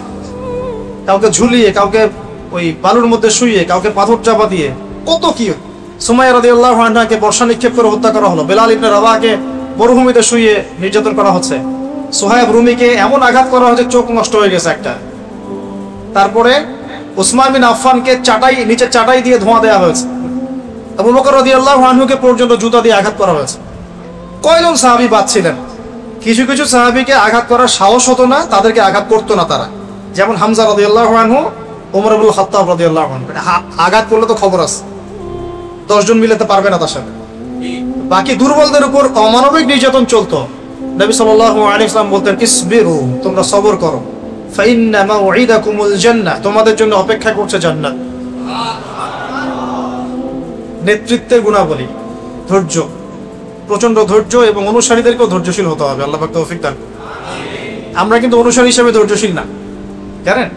কাউকে ঝুলিয়ে, কাউকে ওই বালুর মধ্যে শুইয়ে, কাউকে পাথর চাপা দিয়ে, কত কি। সুমাইয়া রাদিয়াল্লাহু আনহাকে বর্ষা নিক্ষেপ করে হত্যা করা হলো, বেলাল ইবনে রাবাহকে মরুভূমিতে শুইয়ে নির্যাতন করা হচ্ছে, সুহাইব রুমিকে এমন আঘাত করা হচ্ছে চোখ নষ্ট হয়ে গেছে একটা। তারপরে উসমান বিন আফফানকে নিচে চাটাই দিয়ে ধোঁয়া দেওয়া হয়েছে, আবু বকর রাদিয়াল্লাহু আনহুকে পর্যন্ত জুতা দিয়ে আঘাত করা হয়েছে। কয়জন সাহাবী বাঁচছিলেন? কিছু কিছু সাহাবীকে আঘাত করার সাহস হতো না, তাদেরকে আঘাত করতো না তারা, যেমন হামজা রাদিয়াল্লাহু আনহু, ওমর ইবনুল খাত্তাব রাদিয়াল্লাহু আনহু। আঘাত করলে তো খবর আছে, 10 জন মিলাতে পারবে না তার সাথে। বাকি দুর্বলদের উপর অমানবিক নির্যাতন চলতো। নবী সাল্লাল্লাহু আলাইহি ওয়াসাল্লাম বলতেন, ইসবিরু, তোমরা সবর করো, ফাইন্না মাউইদাকুমুল জান্নাহ, তোমাদের জন্য অপেক্ষা করছে জান্নাত। নেতৃত্বের গুণাবলী ধৈর্য, প্রচন্ড ধৈর্য, এবং অনুসারীদেরকেও ধৈর্যশীল হতে হবে। আল্লাহ পাক তৌফিক দান। আমরা কিন্তু অনুসারী হিসেবে ধৈর্যশীল না, জানেন,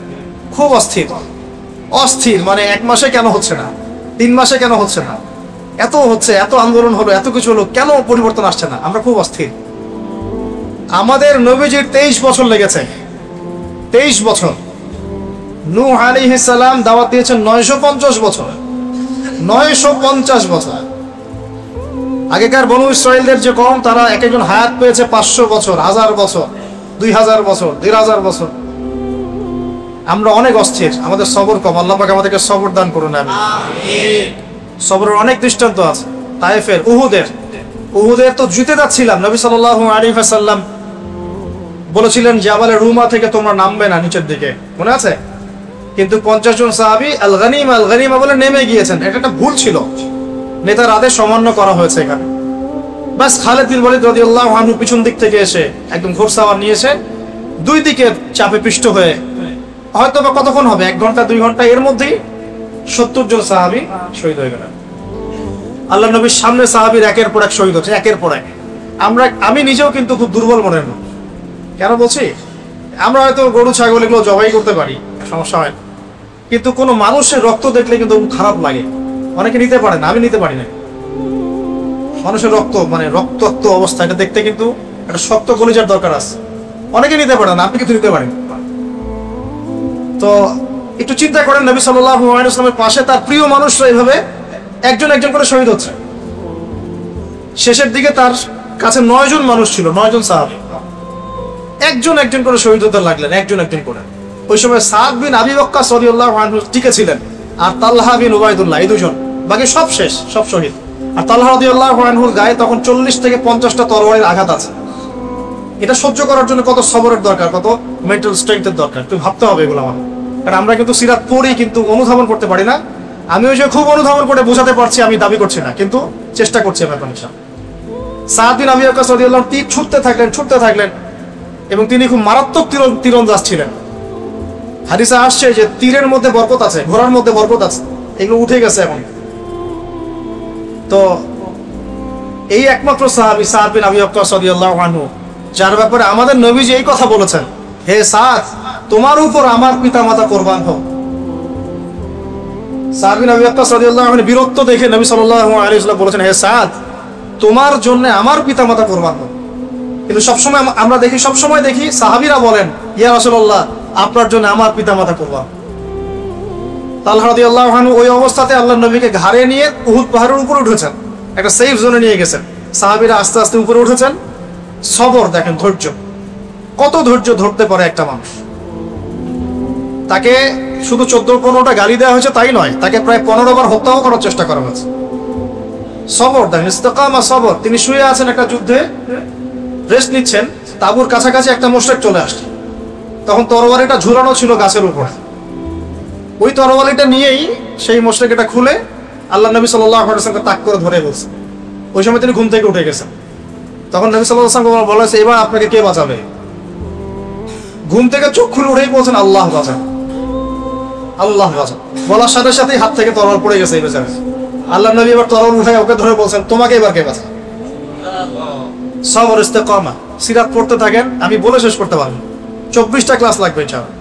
খুব অস্থির অস্থির, মানে 1 মাসে কেন হচ্ছে না, 3 মাসে কেন হচ্ছে না, এত হচ্ছে, এত আন্দোলন হলো, এত কিছু হলো, কেন পরিবর্তন আসছে না, আমরা খুব অস্থির। আমাদের নবীজির 23 বছর লেগেছে, 23 বছর। নূহ আলাইহিস সালাম দাওয়াত দিয়েছেন 950 বছর, 950 বছর। আগেকার বনু ইসরাইলদের যে কওম, তারা এক একজন হায়াত পেয়েছে 500 বছর, 1000 বছর, 2000 বছর, 1500 বছর। আমরা অনেক অস্থির, আমাদের সবর কম। আল্লাহ পাক আমাদেরকে সবর দান করুন, আমিন। সবরের অনেক দৃষ্টান্ত আছে। তায়েফের, উহুদের তো জিতে যাচ্ছিলাম, নবী সাল্লাল্লাহু আলাইহি ওয়াসাল্লাম বলেছিলেন জাবালে রুমা থেকে তোমরা নামবে না নিচের দিকে, মনে আছে? কিন্তু 50 জন সাহাবী আল গনিমা বলে নেমে গিয়েছেন। এটা একটা ভুল ছিল, নেতার আদেশ অমান্য করা হয়েছে এখানে। বাস খালিদ বিন ওয়ালিদ রাদিয়াল্লাহু আনহু পিছন দিক থেকে এসে একদম ঘোড়সাওয়ার নিয়ে এসে 2 দিকের চাপে পিষ্ট হয়ে, হয়তো বা কতক্ষণ হবে, 1 ঘন্টা 2 ঘন্টা, এর মধ্যেই 70 জন সাহাবী শহীদ হয়ে গেলেন। আল্লাহ নবীর সামনে সাহাবীর একের পর এক শহীদ হচ্ছে, একের পর এক। আমি নিজেও কিন্তু খুব দুর্বল মনের মানুষ। কেন বলছি? আমরা হয়তো গরু ছাগল এগুলো জবাই করতে পারি, সমস্যা হয় না, কিন্তু কোনো মানুষের রক্ত দেখলে কিন্তু খারাপ লাগে। অনেকে নিতে পারে না, আমি নিতে পারি না। মানুষের রক্ত, মানে রক্তাক্ত অবস্থা, এটা দেখতে কিন্তু একটা শক্ত কলিজার দরকার আছে। অনেকে নিতে পারে না, আপনি কিন্তু নিতে পারেন। তো একটু চিন্তা করেন, নবী সাল্লাল্লাহু আলাইহি ওয়াসাল্লামের পাশে তার প্রিয় মানুষরা এইভাবে একজন একজন করে শহীদ হচ্ছে। শেষের দিকে তার কাছে 9 জন মানুষ ছিল, 9 জন সাহাবী, একজন একজন করে শহীদ হতে লাগলেন, একজন একজন করে। ওই সময় সাদ বিন আবি ওয়াক্কাস রাদিয়াল্লাহু আনহু টিকে ছিলেন, আর তালহা বিন উবাইদুল্লাহ, এই 2 জন, বাকি সব শেষ, সব শহীদ। আর তালহা রাদিয়াল্লাহু আনহুর গায়ে তখন 40 থেকে 50টা তরবারির আঘাত আছে। এটা সহ্য করার জন্য কত সবরের দরকার, কত মেন্টাল স্ট্রেংথের দরকার, একটু ভাবতে হবে এগুলো আমার। কারণ আমরা কিন্তু সিরাত পড়ি, কিন্তু অনুধাবন করতে পারি না। আমি ওই যে খুব অনুধাবন করে বোঝাতে পারছি, আমি দাবি করছি না, কিন্তু চেষ্টা করছি ব্যাপার নিশা। সাদ বিন আবি ওয়াক্কাস রাদিয়াল্লাহু আনহু তীর ছুটতে থাকলেন, এবং তিনি খুব মারাত্মক তীরন্দাজ ছিলেন। হাদিসে আসছে যে তীরের মধ্যে বরকত আছে, ঘোড়ার মধ্যে বরকত আছে, এগুলো উঠে গেছে এখন। তো এই একমাত্র সাহাবী সাদ বিন আবি ওয়াক্কাস রাদিয়াল্লাহু আনহু, যার ব্যাপারে আমাদের নবীজি এই কথা বলেছেন, হে সাদ, তোমার উপর আমার পিতামাতা কুরবান হোক। সাদ বিন আবি ওয়াক্কাস রাদিয়াল্লাহু আনহু বীরত্ব দেখে নবী সাল্লাল্লাহু আলাইহি ওয়াসাল্লাম বলেছেন, হে সাদ, তোমার জন্য আমার পিতামাতা কুরবান হোক। কিন্তু সবসময় দেখি সাহাবীরা বলেন, ইয়া রাসূলুল্লাহ, আপনার জন্য আমার পিতামাতা কুরবান। তালহা রাদিয়াল্লাহু আনহু ওই অবস্থাতে আল্লাহর নবীকে ঘাড়ে নিয়ে উহুদ পাহাড়ের উপরে উঠেছেন, একটা সেফ জোনে নিয়ে গেছেন। সাহাবীরা আস্তে আস্তে উপরে উঠেছেন। সবর দেখেন, ধৈর্য, কত ধৈর্য ধরতে পারে একটা মানুষ। তাকে শুধু 14-15টা গালি দেওয়া হয়েছে তাই নয়, তাকে প্রায় 15 বার হত্যাও করার চেষ্টা করা হয়েছে। সবর দেখেন, ইস্তেকামা, সবর। তিনি শুয়ে আছেন একটা যুদ্ধে, রেস্ট নিচ্ছেন, তাঁবুর কাছাকাছি একটা মুশরিক চলে আসছে। তখন তরবারিটা ঝুলানো ছিল গাছের উপর। ওই তরবারিটা নিয়েই সেই মুশরিক এটা খুলে আল্লাহ নবী সাল্লাল্লাহু আলাইহি ওয়াসাল্লামকে তাক করে ধরে বলছে। ওই সময় তিনি ঘুম থেকে উঠে গেছেন। তখন নবী সাল্লাল্লাহু আলাইহি ওয়াসাল্লাম বলেছে, এবার আপনাকে কে বাঁচাবে? ঘুম থেকে চোখ খুলে উঠেই বলছেন, আল্লাহ বাঁচান, আল্লাহ বাঁচান। বলার সাথে সাথেই হাত থেকে তরবারি পড়ে গেছে এই বেচারা। আল্লাহ নবী এবার তরবারি উঠায় ওকে ধরে বলছেন, তোমাকে এবার কে বাঁচাবে? সবর, ইস্তেকামা। সিরাত পড়তে থাকেন, আমি বলে শেষ করতে পারবো, 24টা ক্লাস লাগবে ইনশাআল্লাহ।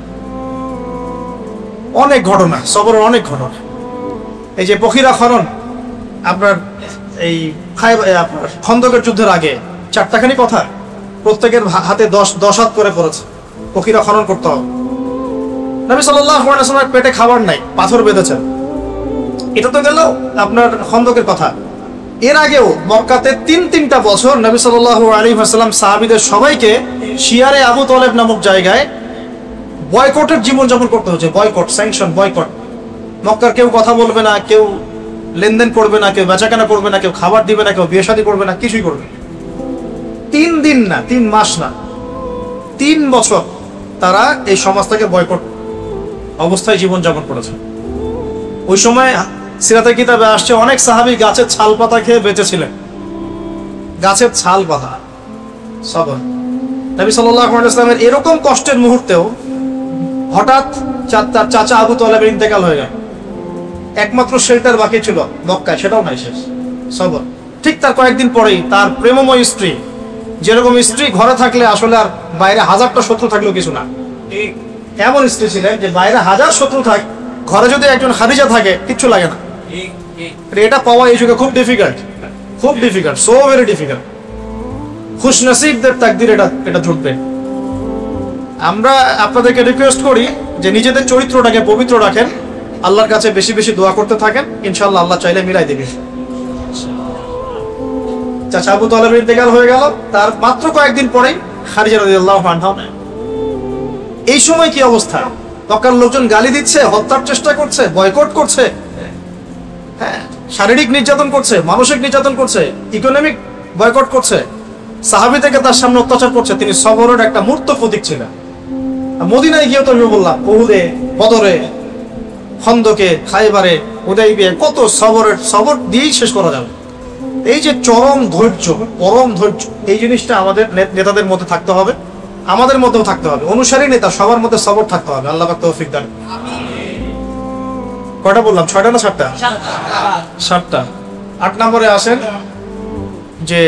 অনেক ঘটনা, সবরের অনেক ঘটনা। এই যে বখিরা খনন, আপনার এই আপনার খন্দকের যুদ্ধের আগে 4টাখানি কথা, প্রত্যেকের হাতে 10 হাত করে পড়েছে, বখিরা খনন করতে হবে। নবী সাল্লাল্লাহু আলাইহি ওয়াসাল্লামের পেটে খাবার নাই, পাথর বেঁধেছেন। এটা তো গেল আপনার খন্দকের কথা। এর আগেও মক্কাতে 3টা বছর নবী সাল্লাল্লাহু আলাইহি ওয়াসাল্লাম সাহাবীদের সবাইকে শিয়ারে আবু তালেব নামক জায়গায় বয়কটের জীবনযাপন করতে হচ্ছে। Boycott, sanction, boycott. মক্কার কেউ কথা বলবে না, কেউ লেনদেন করবে না, কেউ বেচাকেনা করবে না, কেউ খাবার দিবে না, কেউ বিয়ে শাদী করবে না, কিছুই করবে না। 3 দিন না, 3 মাস না, 3 বছর তারা এই সমাজ থেকে বয়কট অবস্থায় জীবনযাপন করেছে। ওই সময় সিরাতের কিতাবে আসছে অনেক সাহাবী গাছের ছাল পাতা খেয়ে বেঁচেছিলেন। গাছের ছাল পাতা, সবর। নবী সাল্লাল্লাহু আলাইহি ওয়াসাল্লামের এরকম কষ্টের মুহূর্তেও হঠাৎ তার চাচা আবু তালেবের ইন্তেকাল হয়ে গেল। একমাত্র শেল্টার বাকি ছিল মক্কায়, সেটাও নাই, শেষ। সবর। ঠিক তার কয়েকদিন পরেই তার প্রেমময় স্ত্রী, যেরকম স্ত্রী ঘরে থাকলে আসলে আর বাইরে হাজারটা শত্রু থাকলেও কিছু না, এমন স্ত্রী ছিলেন যে বাইরে হাজার শত্রু থাক, ঘরে যদি একজন খাদিজা থাকে কিচ্ছু লাগে না। এটা পাওয়া এই যুগে খুব ডিফিকাল্ট, খুব ডিফিকাল্ট, সো ভেরি ডিফিকাল্ট। খুশ নসিবদের তাকদির এটা জুটবে। আমরা আপনাদেরকে রিকোয়েস্ট করি যে নিজেদের চরিত্রটাকে পবিত্র রাখেন, আল্লাহর কাছে বেশি বেশি দোয়া করতে থাকেন, ইনশাআল্লাহ আল্লাহ চাইলে মিলাই দেবে। চাচা আবু তালেবের ইন্তেকাল হয়ে গেল, তার মাত্র কয়েকদিন পরেই খাদিজা রাদিয়াল্লাহু আনহা। এই সময় কি অবস্থা? মক্কার লোকজন গালি দিচ্ছে, হত্যার চেষ্টা করছে, বয়কট করছে, হ্যাঁ, শারীরিক নির্যাতন করছে, মানসিক নির্যাতন করছে, ইকোনমিক বয়কট করছে, সাহাবী থেকে তার সামনে অত্যাচার করছে। তিনি সবরের একটা মূর্ত প্রতীক ছিলেন। মদিনায় গিয়েও তো আমি বললাম, উহুদে, বদরে, খন্দকে, খায়বারে, হুদাইবিয়ায় কত সবর দিয়েই শেষ করা যাবে। এই যে চরম ধৈর্য, পরম ধৈর্য, এই জিনিসটা আমাদের নেতাদের মধ্যে থাকতে হবে, আমাদের মধ্যেও থাকতে হবে। অনুসারী নেতা সবার মধ্যে সবর থাকতে হবে। আল্লাহ পাক তৌফিক দান। কয়টা বললাম? 6টা না 7টা? 7টা। 8 নম্বরে আসেন যে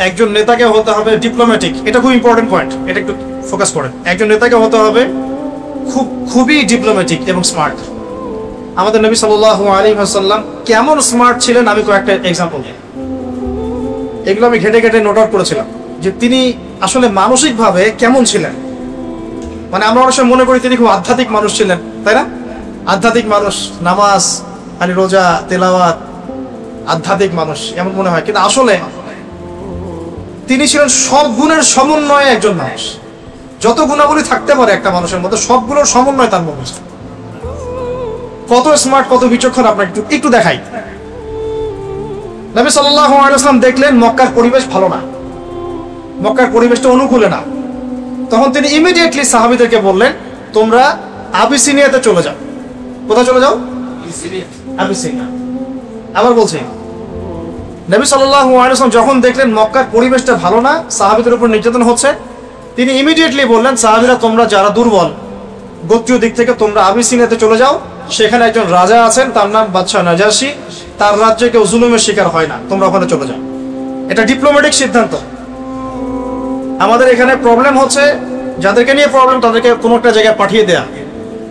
একজন নেতাকে হতে হবে ডিপ্লোম্যাটিক। এটা খুব ইম্পর্টেন্ট পয়েন্ট, এটা একটু ফোকাস করেন। একজন নেতাকে হতে হবে খুবই ডিপ্লোম্যাটিক এবং স্মার্ট। আমাদের নবী সাল্লাল্লাহু আলাইহি ওয়াসাল্লাম কেমন স্মার্ট ছিলেন আমি কয়েকটা এক্সাম্পল দিই। এগুলো আমি ঘেটে ঘেটে নোট আউট করেছিলাম যে তিনি আসলে মানসিকভাবে কেমন ছিলেন। মানে আমরা অনেক সময় মনে করি তিনি খুব আধ্যাত্মিক মানুষ ছিলেন, তাই না? আধ্যাত্মিক মানুষ, নামাজ, রোজা, তেলাওয়াত, আধ্যাত্মিক মানুষ এমন মনে হয়, কিন্তু আসলে তিনি ছিলেন সব গুণের সমন্বয়ে একজন মানুষ। যত গুণাবলী থাকতে পারে একটা মানুষের মধ্যে, সবগুলোর সমন্বয় তার মধ্যে। কত স্মার্ট, কত বিচক্ষণ আপনাকে একটু দেখাই। নবী সাল্লাল্লাহু আলাইহি ওয়াসাল্লাম দেখলেন মক্কার পরিবেশ ভালো না, মক্কার পরিবেশটা অনুকূলে না। তখন তিনি ইমিডিয়েটলি সাহাবীদেরকে বললেন, তোমরা আবিসিনিয়াতে চলে যাও। কোথায় চলে যাও? আবিসিনিয়া। আবার বলছি, নবী সাল্লাল্লাহু আলাইহি ওয়াসাল্লাম যখন দেখলেন মক্কার পরিবেশটা ভালো না, সাহাবীদের উপর নির্যাতন হচ্ছে, তিনি ইমিডিয়েটলি বললেন, সাহাবীরা তোমরা যারা দুর্বল গোত্রীয় দিক থেকে তোমরা আবিসিনিয়াতে চলে যাও। সেখানে একজন রাজা আছেন, তার নাম বাদশাহ নাজাশী, তার রাজ্যে কেউ জুলুমের শিকার হয় না, তোমরা ওখানে চলে যাও। এটা ডিপ্লোম্যাটিক সিদ্ধান্ত। আমাদের এখানে প্রবলেম হচ্ছে, যাদেরকে নিয়ে প্রবলেম তাদেরকে কোনো একটা জায়গায় পাঠিয়ে দেয়া,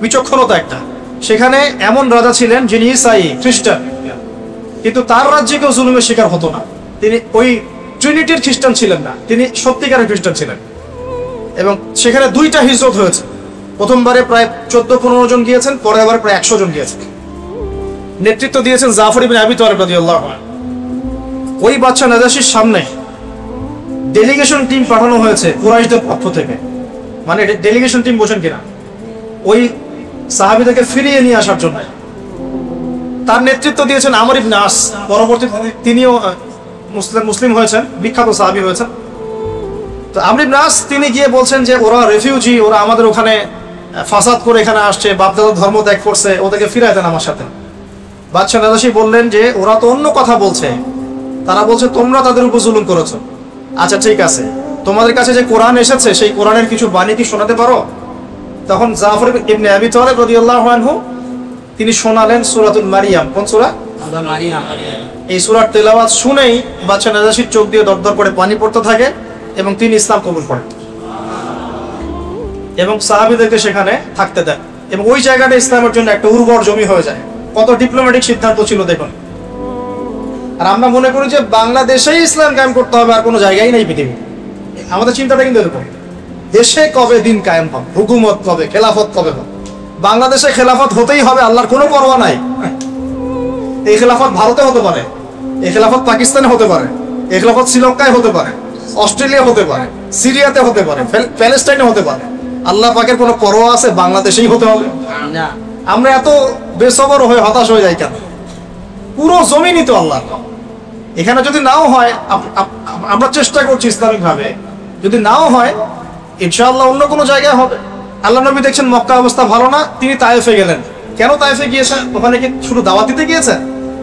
বিচক্ষণতা একটা। সেখানে এমন রাজা ছিলেন যিনি ইসাই, খ্রিস্টান, কিন্তু তার রাজ্যে কেউ জুলুমের শিকার হতো না। তিনি ওই ট্রিনিটির খ্রিস্টান ছিলেন না, তিনি সত্যিকারের খ্রিস্টান ছিলেন। এবং সেখানে 2টা হিজরত হয়েছে। প্রথমবারে প্রায় 14-15 জন গিয়েছেন, পরের বারে প্রায় 100 জন গিয়েছেন। নেতৃত্ব দিয়েছেন জাফর ইবনে আবি তালিব রাদিয়াল্লাহু আনহু। ওই বাদশা নাজাশীর সামনে ডেলিগেশন টিম পাঠানো হয়েছে কুরাইশদের পক্ষ থেকে। মানে ডেলিগেশন টিম বোঝেন কিনা? ওই সাহাবীদেরকে ফিরিয়ে নিয়ে আসার জন্য। তার নেতৃত্ব দিয়েছেন আমর ইবনে আস। পরবর্তীতে তিনিও মুসলিম হয়েছেন, বিখ্যাত সাহাবী হয়েছেন। তো আমর ইবনে আস তিনি গিয়ে বলছেন যে ওরা রেফিউজি, ওরা আমাদের ওখানে ফাসাদ করে এখানে আসছে, বাপদাদার ধর্ম ত্যাগ করছে, ওদেরকে ফিরায় দেন আমার সাথে। বাদশা নাজাশী বললেন যে ওরা তো অন্য কথা বলছে, তারা বলছে তোমরা তাদের উপর জুলুম করেছো। আচ্ছা ঠিক আছে, তোমাদের কাছে যে কোরআন এসেছে সেই কোরআনের কিছু বাণী কি শোনাতে পারো? তখন জাফর ইবনে আবি তালিব রাদিয়াল্লাহু আনহু তিনি শোনালেন সূরাতুল মারিয়াম। কোন সূরা? মারিয়াম। এই সূরার তেলাওয়াত শুনেই বাদশা নাজাশীর চোখ দিয়ে দরদর করে পানি পড়তে থাকে এবং তিনি ইসলাম কবুল করেন এবং সাহাবীদেরকে সেখানে থাকতে দেন এবং ওই জায়গাটা ইসলামের জন্য একটা উর্বর জমি হয়ে যায়। কত ডিপ্লোম্যাটিক সিদ্ধান্ত ছিল দেখুন। আর আমরা মনে করি যে বাংলাদেশেই ইসলাম কায়েম করতে হবে, আর কোনো জায়গায় নেই পৃথিবী। আমাদের চিন্তাটা কিন্তু এরকম, দেশে কবে দিন কায়েম হবে, হুকুমত কবে, খেলাফত কবে হবে। বাংলাদেশে খেলাফত হতেই হবে, আল্লাহর কোনো পরোয়া নাই। এই খেলাফত ভারতে হতে পারে, এই খেলাফত পাকিস্তানে হতে পারে, এই খেলাফত শ্রীলঙ্কায় হতে পারে, অস্ট্রেলিয়া হতে পারে, সিরিয়াতে হতে পারে, প্যালেস্টাইনে হতে পারে। আল্লাহ পাকের কোনো পরোয়া আছে বাংলাদেশেই হতে হবে? আমরা এত বেসবর হয়ে হতাশ হয়ে যাই কেন? পুরো জমিনই তো আল্লাহ। এখানে যদি নাও হয়, আমরা চেষ্টা করছি ইসলামিক ভাবে, যদি নাও হয় ইনশাআল্লাহ অন্য কোনো জায়গায় হবে। আল্লাহ নবী দেখছেন মক্কা অবস্থা ভালো না, তিনি তায়েফে গেলেন। কেন তায়েফে গিয়েছেন? ওখানে কি শুধু দাওয়াত দিতে গিয়েছেন?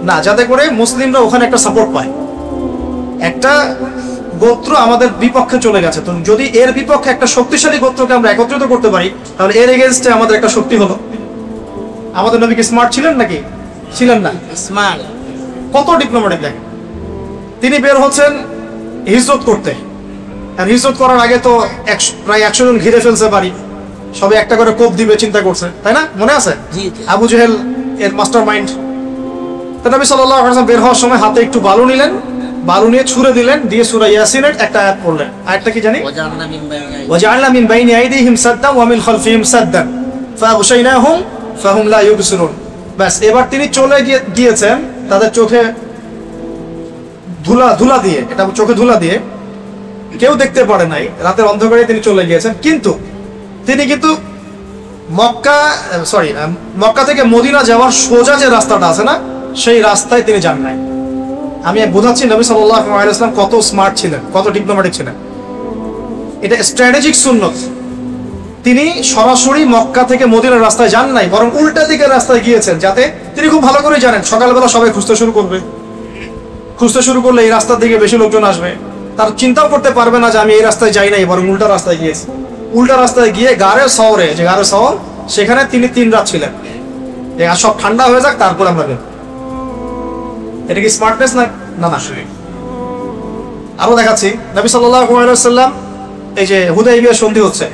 না, যাতে করে মুসলিমরা ওখানে একটা সাপোর্ট পায়। একটা গোত্র আমাদের বিপক্ষে চলে গেছে, তো যদি এর বিপক্ষে একটা শক্তিশালী গোত্রকে আমরা একত্রিত করতে পারি, তাহলে এর এগেইনস্টে আমাদের একটা শক্তি হলো। আমাদের নবী কি স্মার্ট ছিলেন নাকি? ছিলেন না? স্মার্ট। কত ডিপ্লোম্যাটিক দেখেন। তিনি বের হচ্ছেন হিজরত করতে, আর হিজরত করার আগে তো প্রায় 100 জন ঘিরে ফেলছে বাড়ি, সবে একটা করে কোপ দিবে চিন্তা করছে, তাই না? মনে আছে আবু জেহেল এর মাস্টার মাইন্ড। তো নবী সাল্লাল্লাহু আলাইহি ওয়াসাল্লাম বের হওয়ার সময় হাতে একটু বালু নিলেন, বালু নিয়ে ছুঁড়ে দিলেন, দিয়ে সূরা ইয়াসিনের একটা আয়াত পড়লেন। আয়াতটা কি জানি? ওয়াজআলনা মিন বাইনি আইদিহিম সাদ্দান ওয়া মিন খালফিহিম সাদ্দান ফাগশাইনাহুম ফাহুম লা ইউবসিরুন। বাস, এবার তিনি চলে গিয়েছেন তাদের চোখে ধুলা দিয়ে, এটা চোখে ধুলা দিয়ে, কেউ দেখতে পারে নাই, রাতের অন্ধকারে তিনি চলে গিয়েছেন। কিন্তু তিনি মক্কা থেকে মদিনা যাওয়ার সোজা যে রাস্তাটা আছে না, সেই রাস্তায় তিনি যান নাই। আমি বোঝাচ্ছি নবী সাল্লাল্লাহু আলাইহি ওয়াসাল্লাম কত স্মার্ট ছিলেন, কত ডিপ্লোম্যাটিক ছিলেন। এটা স্ট্র্যাটেজিক সুন্নত। তিনি সরাসরি মক্কা থেকে মদিনার রাস্তায় যান নাই, বরং উল্টা দিকের রাস্তায় গিয়েছেন, যাতে তিনি খুব ভালো করে জানেন সকালবেলা সবাই খুঁজতে শুরু করবে, খুঁজতে শুরু করলে এই রাস্তার দিকে বেশি লোকজন আসবে, তার চিন্তাও করতে পারবে না যে আমি এই রাস্তায় যাই নাই, বরং উল্টা রাস্তায় গিয়েছি। উল্টা রাস্তায় গিয়ে গারে শহরে, যে গারে শহর, সেখানে তিনি 3 রাত ছিলেন, যে সব ঠান্ডা হয়ে যাক তারপর আমরা বের। এটা কি স্মার্টনেস না? না না। আরো দেখাচ্ছি, নবী সাল্লাল্লাহু আলাইহি ওয়াসাল্লাম, এই যে হুদাইবিয়া সন্ধি হচ্ছে,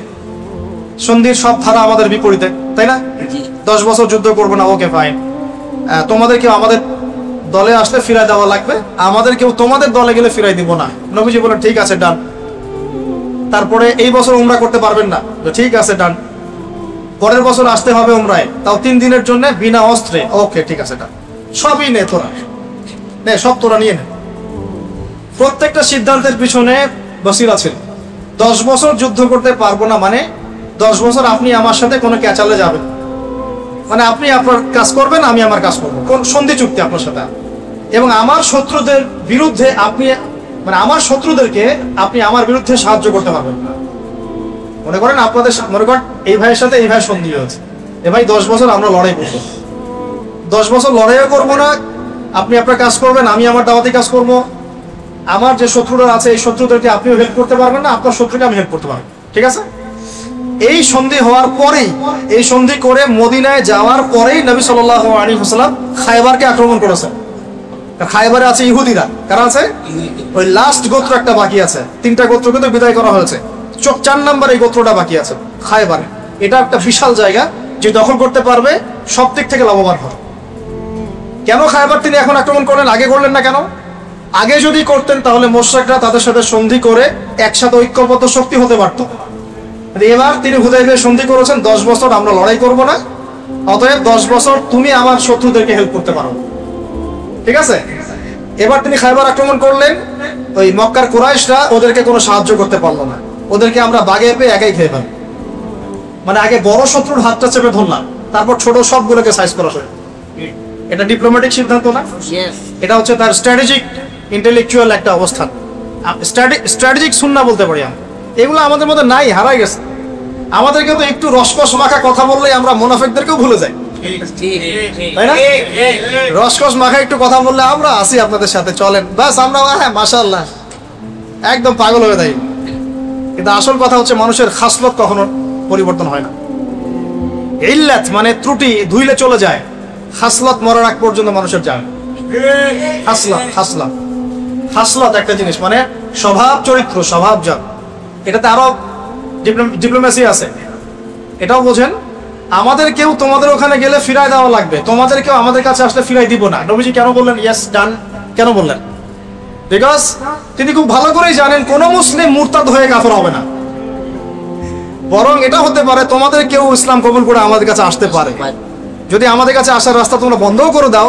সন্ধির সব ধারা আমাদের বিপরীতে, তাই না? 10 বছর যুদ্ধ করবো না, ওকে ফাইন। তোমাদের কেউ আমাদের দলে আসলে ফিরাই দেওয়া লাগবে, আমাদের কেউ তোমাদের দলে গেলে ফিরাই দিব না। নবীজি বলেন ঠিক আছে, ডান। তারপরে এই বছর উমরা করতে পারবেন না, ঠিক আছে, ডান। পরের বছর আসতে হবে উমরায়, তাও 3 দিনের জন্য বিনা অস্ত্রে, ওকে ঠিক আছে, ডান। সবই নে তোরা, নে সব তোরা নিয়ে নে। প্রত্যেকটা সিদ্ধান্তের পিছনে বসিরা ছিল। 10 বছর যুদ্ধ করতে পারবো না মানে 10 বছর আপনি আমার সাথে কোনো ক্যাচালে যাবেন, মানে আপনি আপনার কাজ করবেন, আমি আমার কাজ করবো, কোন সন্ধি চুক্তি আপনার সাথে। এবং আমার শত্রুদের বিরুদ্ধে আপনি, মানে আমার শত্রুদেরকে আপনি আমার বিরুদ্ধে সাহায্য করতে পারবেন না। মনে করেন মনে করেন এই ভাইয়ের সাথে এই ভাই সন্ধি হয়েছে, এ ভাই 10 বছর আমরা লড়াই করবো, 10 বছর লড়াইও করবো না, আপনি আপনার কাজ করবেন, আমি আমার দাওয়াতি কাজ করবো। আমার যে শত্রুরা আছে এই শত্রুদেরকে আপনিও হেল্প করতে পারবেন না, আপনার শত্রুকে আমি হেল্প করতে পারবো, ঠিক আছে? এই সন্ধি হওয়ার পরেই, এই সন্ধি করে মদিনায় যাওয়ার পরেই নবী সাল্লাল্লাহু আলাইহি ওয়াসাল্লাম খায়বারকে আক্রমণ করেছেন। খায়বারে আছে ইহুদিরা, কারা আছে? ওই লাস্ট গোত্র একটা বাকি আছে, 3টা গোত্রকে তো বিদায় করা হয়েছে, 4 নম্বর এই গোত্রটা বাকি আছে খায়বারে। এটা একটা বিশাল জায়গা, যে দখল করতে পারবে সব দিক থেকে লাভবান হবে। কেন খায়বার তিনি এখন আক্রমণ করলেন, আগে করলেন না কেন? আগে যদি করতেন তাহলে মুশরিকরা তাদের সাথে সন্ধি করে একসাথে ঐক্যবদ্ধ শক্তি হতে পারত। এবার তিনি হুদাইবিয়া সন্ধি করেছেন, 10 বছর আমরা লড়াই করব না, অতএব 10 বছর তুমি আমার শত্রুদেরকে হেল্প করতে পারো, ঠিক আছে? এবার তিনি খায়বার আক্রমণ করলেন, ওই মক্কার কুরাইশরা ওদেরকে কোনো সাহায্য করতে পারলো না, ওদেরকে আমরা বাগে পেয়ে একাই খেয়ে ফেললাম। মানে আগে বড় শত্রুর হাতটা চেপে ধরলাম, তারপর ছোট সবগুলোকে সাইজ করা হয়। এটা ডিপ্লোম্যাটিক সিদ্ধান্ত না? এটা হচ্ছে তার স্ট্র্যাটেজিক ইন্টেলেকচুয়াল একটা অবস্থান, স্ট্র্যাটেজিক সুন্নাহ বলতে পারি আমরা। এগুলো আমাদের মধ্যে নাই, হারাই গেছে। আমাদেরকে তো একটু রসকস মাখা কথা বললেই আমরা মুনাফিকদেরকেও ভুলে যাই, তাই না? রসকস মাখা একটু কথা বললে আমরা আসি আপনাদের সাথে, চলেন, বাস আমরা হ্যাঁ মাশাআল্লাহ একদম পাগল হয়ে যাই। কিন্তু আসল কথা হচ্ছে মানুষের খাসলত কখনো পরিবর্তন হয় না। ইল্লাত মানে ত্রুটি ধুইলে চলে যায়, খাসলত মরার আগ পর্যন্ত মানুষের যায়। খাসলত একটা জিনিস, মানে স্বভাব চরিত্র, স্বভাব জাত। এটাতে আরো ডিপ্লোমেসি আছে, এটাও বোঝেন। আমাদের কেউ তোমাদের ওখানে গেলে ফিরাই দেওয়া লাগবে, তোমাদের কেউ আমাদের কাছে আসলে ফিরাই দিব না। নবীজি কেন বললেন ইয়েস ডান? কেন বললেন? বিকজ তিনি খুব ভালো করেই জানেন কোন মুসলিম মুরতাদ হয়ে কাফের হবে না, বরং এটা হতে পারে তোমাদের কেউ ইসলাম কবুল করে আমাদের কাছে আসতে পারে। যদি আমাদের কাছে আসার রাস্তা তোমরা বন্ধও করে দাও,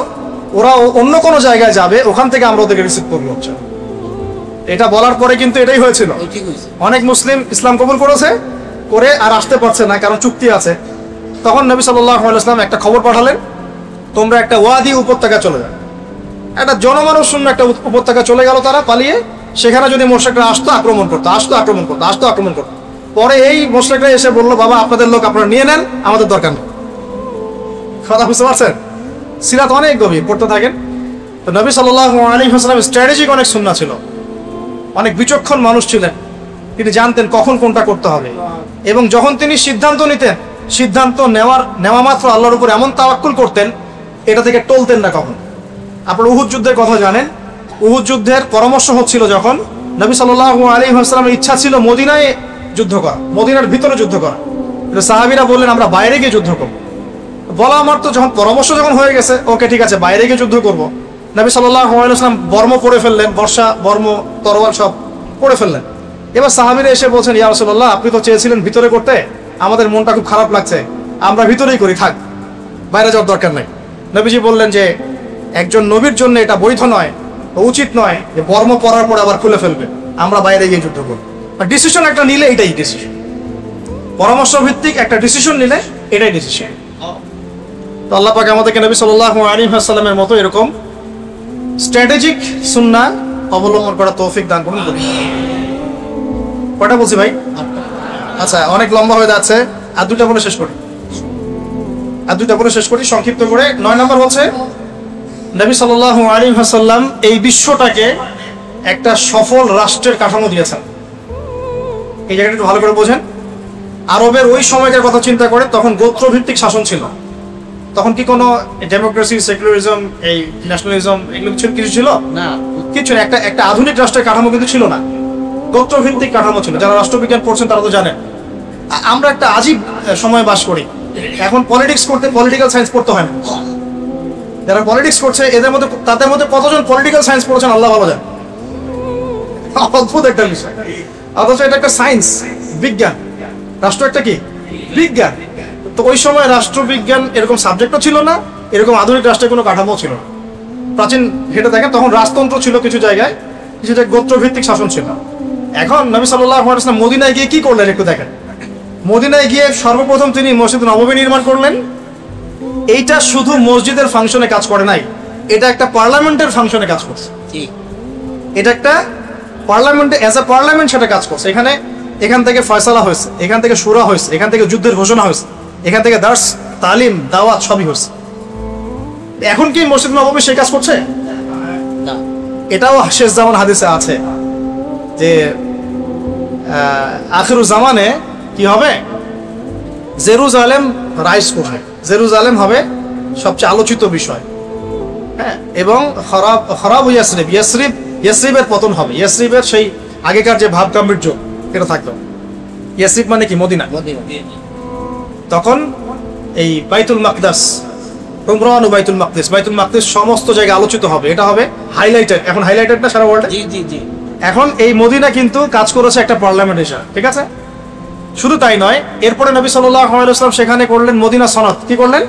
ওরা অন্য কোনো জায়গায় যাবে, ওখান থেকে আমরা ওদেরকে রিসিভ করবো। এটা বলার পরে কিন্তু এটাই হয়েছিল, অনেক মুসলিম ইসলাম কবুল করেছে, করে আর আসতে পারছে না, কারণ চুক্তি আছে। তখন নবী সাল্লাল্লাহু আলাইহি ওয়াসাল্লাম একটা খবর পাঠালেন, তোমরা একটা ওয়াদি উপত্যকা চলে যাও। একটা জনমানুষ শূন্য একটা উপত্যকা চলে গেল, তারা পালিয়ে। সেখানে যদি মুশরিকরা আসতো আক্রমণ করতো। পরে এই মুশরিকরা এসে বললো, বাবা আপনাদের লোক আপনারা নিয়ে নেন, আমাদের দরকার নেই। কথা বুঝতে পারছেন? সিরাত অনেক গভীর, পড়তে থাকেন। তো নবী সাল্লাল্লাহু আলাইহি ওয়াসাল্লামের স্ট্র্যাটেজিক অনেক সুন্নাহ ছিল, অনেক বিচক্ষণ মানুষ ছিলেন, তিনি জানতেন কখন কোনটা করতে হবে, এবং যখন তিনি সিদ্ধান্ত নিতেন, সিদ্ধান্ত নেওয়া মাত্র আল্লাহর উপর এমন তাওয়াক্কুল করতেন, এটা থেকে টলতেন না কখন। আপনারা উহুদ যুদ্ধের কথা জানেন, উহুদ যুদ্ধের পরামর্শ হচ্ছিল যখন, নবী সাল্লাল্লাহু আলাইহি ওয়াসাল্লামের ইচ্ছা ছিল মদিনায় যুদ্ধ করা, মদিনার ভিতরে যুদ্ধ করা। সাহাবীরা বললেন আমরা বাইরে গিয়ে যুদ্ধ করব। বলা আমার তো যখন পরামর্শ যখন হয়ে গেছে, ওকে ঠিক আছে বাইরে গিয়ে যুদ্ধ করব। নবী সাল্লাল্লাহু আলাইহি ওয়াসাল্লাম বর্ম পরে ফেললেন, বর্ষা বর্ম তরোয়াল সব পরে ফেললেন। এবার সাহাবীরা এসে বলছেন, ইয়া রাসূলুল্লাহ আপনি তো চেয়েছিলেন ভিতরে করতে, আমাদের মনটা খুব খারাপ লাগছে, আমরা ভিতরেই করি, থাক, বাইরে যাওয়ার দরকার নেই। নবীজি বললেন যে একজন নবীর জন্য এটা বৈধ নয়, উচিত নয় যে বর্ম পরার পর আবার খুলে ফেলবে, আমরা বাইরে গিয়ে যুদ্ধ করব। ডিসিশন একটা নিলে এটাই ডিসিশন, পরামর্শ ভিত্তিক একটা ডিসিশন নিলে এটাই ডিসিশন। তো আল্লাহ পাক আমাদেরকে নবী সাল্লাল্লাহু আলাইহি ওয়াসাল্লামের মতো এরকম স্ট্র্যাটেজিক সুন্নাহ অবলম্বন করা তৌফিক দান করুন। কয়টা বলছি ভাই? আচ্ছা, অনেক লম্বা হয়ে যাচ্ছে, আর দুইটা বলে শেষ করি সংক্ষিপ্ত করে। 9 নম্বর হচ্ছে নবী সাল্লাল্লাহু আলাইহি ওয়াসাল্লাম এই বিশ্বটাকে একটা সফল রাষ্ট্রের কাঠামো দিয়েছেন। এই জায়গাটা একটু ভালো করে বোঝেন। আরবের ওই সময়কার কথা চিন্তা করে, তখন গোত্রভিত্তিক শাসন ছিল, তখন কি কোনো ডেমোক্রেসি, সেকুলারিজম, এই ন্যাশনালিজম এগুলো কিছু ছিল না, কিছু না। একটা আধুনিক রাষ্ট্রের কাঠামো কিন্তু ছিল না, গোত্রভিত্তিক কাঠামো ছিল। যারা রাষ্ট্রবিজ্ঞান পড়ছেন তারা তো জানেন। আমরা একটা আজীব সময় বাস করি, এখন পলিটিক্স করতে পলিটিক্যাল সায়েন্স পড়তে হয় না। যারা পলিটিক্স করছে তাদের মধ্যে কতজন পলিটিক্যাল সায়েন্স পড়ছেন আল্লাহ ভালো জানেন। অদ্ভুত একটা বিষয়, অথচ এটা একটা সায়েন্স, বিজ্ঞান। রাষ্ট্র একটা কি বিজ্ঞান। তো ওই সময় রাষ্ট্রবিজ্ঞান এরকম সাবজেক্টও ছিল না, এরকম আধুনিক রাষ্ট্রের কোনো কাঠামো ছিল না। প্রাচীন ঘেটে দেখেন, তখন রাজতন্ত্র ছিল কিছু জায়গায়, কিছু জায়গায় গোত্রভিত্তিক শাসন ছিল। এখন নবী সাল্লাল্লাহু আলাইহি ওয়াসাল্লাম মদিনায় গিয়ে কি করলেন একটু দেখেন। মদিনায় গিয়ে সর্বপ্রথম তিনি মসজিদ নববী নির্মাণ করলেন। এইটা শুধু মসজিদের ফাংশনে কাজ করে নাই, এটা একটা পার্লামেন্টের ফাংশনে কাজ করছে। এটা একটা পার্লামেন্টে, অ্যাজ এ পার্লামেন্ট সেটা কাজ করছে। এখান থেকে ফয়সালা হয়েছে, এখান থেকে শুরা হয়েছে, এখান থেকে যুদ্ধের ঘোষণা হয়েছে, এখান থেকে দার্স, তালিম, দাওয়াত সবই হয়েছে। এখন কি মসজিদ নববী সেই কাজ করছে না? এটাও শেষ জামান হাদিসে আছে যে আখিরুজ জামানে কি হবে, জেরুজালেম রাইজ করবে, জেরুজালেম হবে সবচেয়ে আলোচিত বিষয়। হ্যাঁ, এবং খরাব ইয়াসরিবের পতন হবে। ইয়াসরিবের সেই আগেকার যে ভাব গাম্ভীর্য এটা থাকবে। ইয়াসরিব মানে কি মদিনা। তখন এই বাইতুল মাকদাস, উমরান ও বাইতুল মাকদিস, বাইতুল মাকদিস সমস্ত জায়গায় আলোচিত হবে। এটা হবে হাইলাইটেড, এখন হাইলাইটেড না সারা ওয়ার্ল্ডে। এখন এই মদিনা কিন্তু কাজ করেছে একটা পার্লামেন্ট হিসেবে, ঠিক আছে? শুধু তাই নয়, এরপরে নবী সাল্লাল্লাহু আলাইহি ওয়াসাল্লাম সেখানে করলেন মদিনা সনদ। কি করলেন?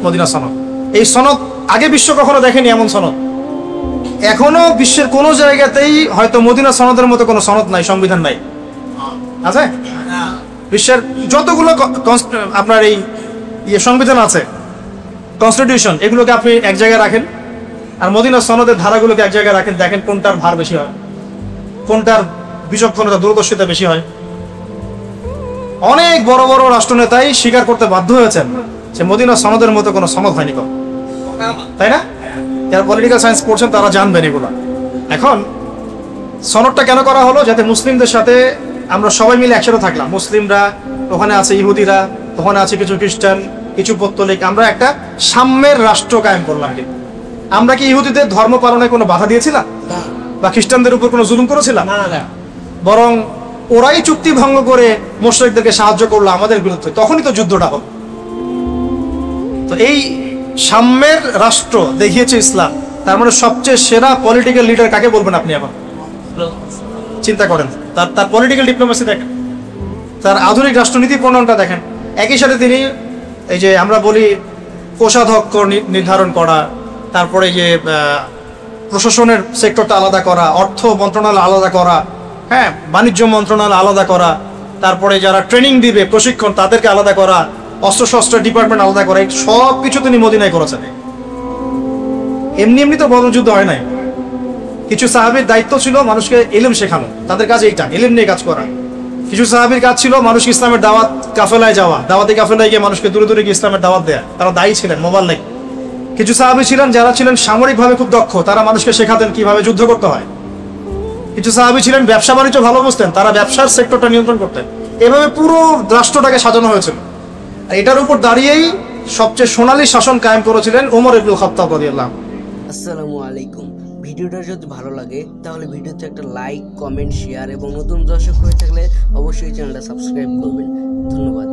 মদিনা সনদ। এই সনদ আগে বিশ্ব কখনো দেখেনি এমন সনদ। এখনো বিশ্বের কোনো জায়গাতেই হয়তো মদিনা সনদের মতো কোনো সনদ নাই, সংবিধান নাই, আছে? বিশ্বের যতগুলো আপনার এই সংবিধান আছে, কনস্টিটিউশন, এগুলোকে আপনি এক জায়গায় রাখেন, আর মদিনা সনদের ধারাগুলোকে এক জায়গায় রাখেন, দেখেন কোনটার ভার বেশি হয়, কোনটার বিচক্ষণতা, দূরদর্শিতা বেশি হয়। অনেক বড় বড় রাষ্ট্রনেতাই স্বীকার করতে বাধ্য হয়েছেন যে মদিনা সনদের মতো কোনো সনদ হয়নি, তাই না? যারা পলিটিক্যাল সায়েন্স পড়ছেন তারা জানবেন এগুলো। এখন সনদটা কেন করা হলো? যাতে মুসলিমদের সাথে আমরা সবাই মিলে একসাথে থাকলাম। মুসলিমরা, ওখানে আছে ইহুদিরা, ওখানে আছে কিছু খ্রিস্টান, কিছু পৌত্তলিক, আমরা একটা সাম্যের রাষ্ট্র কায়েম করলাম। আমরা কি ইহুদিদের ধর্ম পালনে কোনো বাধা দিয়েছিলাম বা খ্রিস্টানদের উপর কোনো জুলুম করেছিলাম? বরং ওরাই চুক্তি ভঙ্গ করে মুশরিকদেরকে সাহায্য করলো আমাদের বিরুদ্ধে, তখনই তো যুদ্ধটা হলো। তো এই সাম্যের রাষ্ট্র দেখিয়েছে ইসলাম। তার মানে সবচেয়ে সেরা পলিটিক্যাল লিডার কাকে বলবেন আপনি? এখন চিন্তা করেন, তার পলিটিক্যাল ডিপ্লোমেসি দেখেন, তার আধুনিক রাষ্ট্রনীতি প্রণয়নটা দেখেন। একই সাথে তিনি এই যে আমরা বলি কোষাধ্যক্ষ নির্ধারণ করা, তারপরে যে প্রশাসনের সেক্টরটা আলাদা করা, অর্থ মন্ত্রণালয় আলাদা করা, হ্যাঁ, বাণিজ্য মন্ত্রণালয় আলাদা করা, তারপরে যারা ট্রেনিং দিবে, প্রশিক্ষণ, তাদেরকে আলাদা করা, অস্ত্রশস্ত্র ডিপার্টমেন্ট আলাদা করা, সব কিছু তিনি মদিনায় করেছেন। এমনি এমনি তো বদর যুদ্ধ হয় নাই। কিছু সাহাবীর দায়িত্ব ছিল মানুষকে ইলম শেখানো, তাদের কাজ এইটা, ইলম নিয়ে কাজ করা। কিছু সাহাবীর কাজ ছিল মানুষ ইসলামের দাওয়াত কাফেলায় যাওয়া, দাওয়াতি কাফেলায় গিয়ে মানুষকে দূরে দূরে গিয়ে ইসলামের দাওয়াত দেয়া, তারা দায়ী ছিলেন, মোবাইল নেই। কিছু সাহাবী ছিলেন যারা ছিলেন সামরিকভাবে খুব দক্ষ, তারা মানুষকে শেখাতেন কিভাবে যুদ্ধ করতে হয়। কিছু সাহাবী ছিলেন ব্যবসা বাণিজ্য ভালো বুঝতেন, তারা ব্যবসার সেক্টরটা নিয়ন্ত্রণ করতেন। এভাবে পুরো রাষ্ট্রটাকে সাজানো হয়েছিল। আর এটার উপর দাঁড়িয়েই সবচেয়ে সোনালী শাসন কায়েম করেছিলেন ওমর ইবনুল খাত্তাব রাদিয়াল্লাহু আনহু। আসসালামু আলাইকুম। ভিডিওটা যদি ভালো লাগে তাহলে ভিডিওতে একটা লাইক, কমেন্ট, শেয়ার এবং নতুন দর্শক হয়ে থাকলে অবশ্যই চ্যানেলটা সাবস্ক্রাইব করবেন। ধন্যবাদ।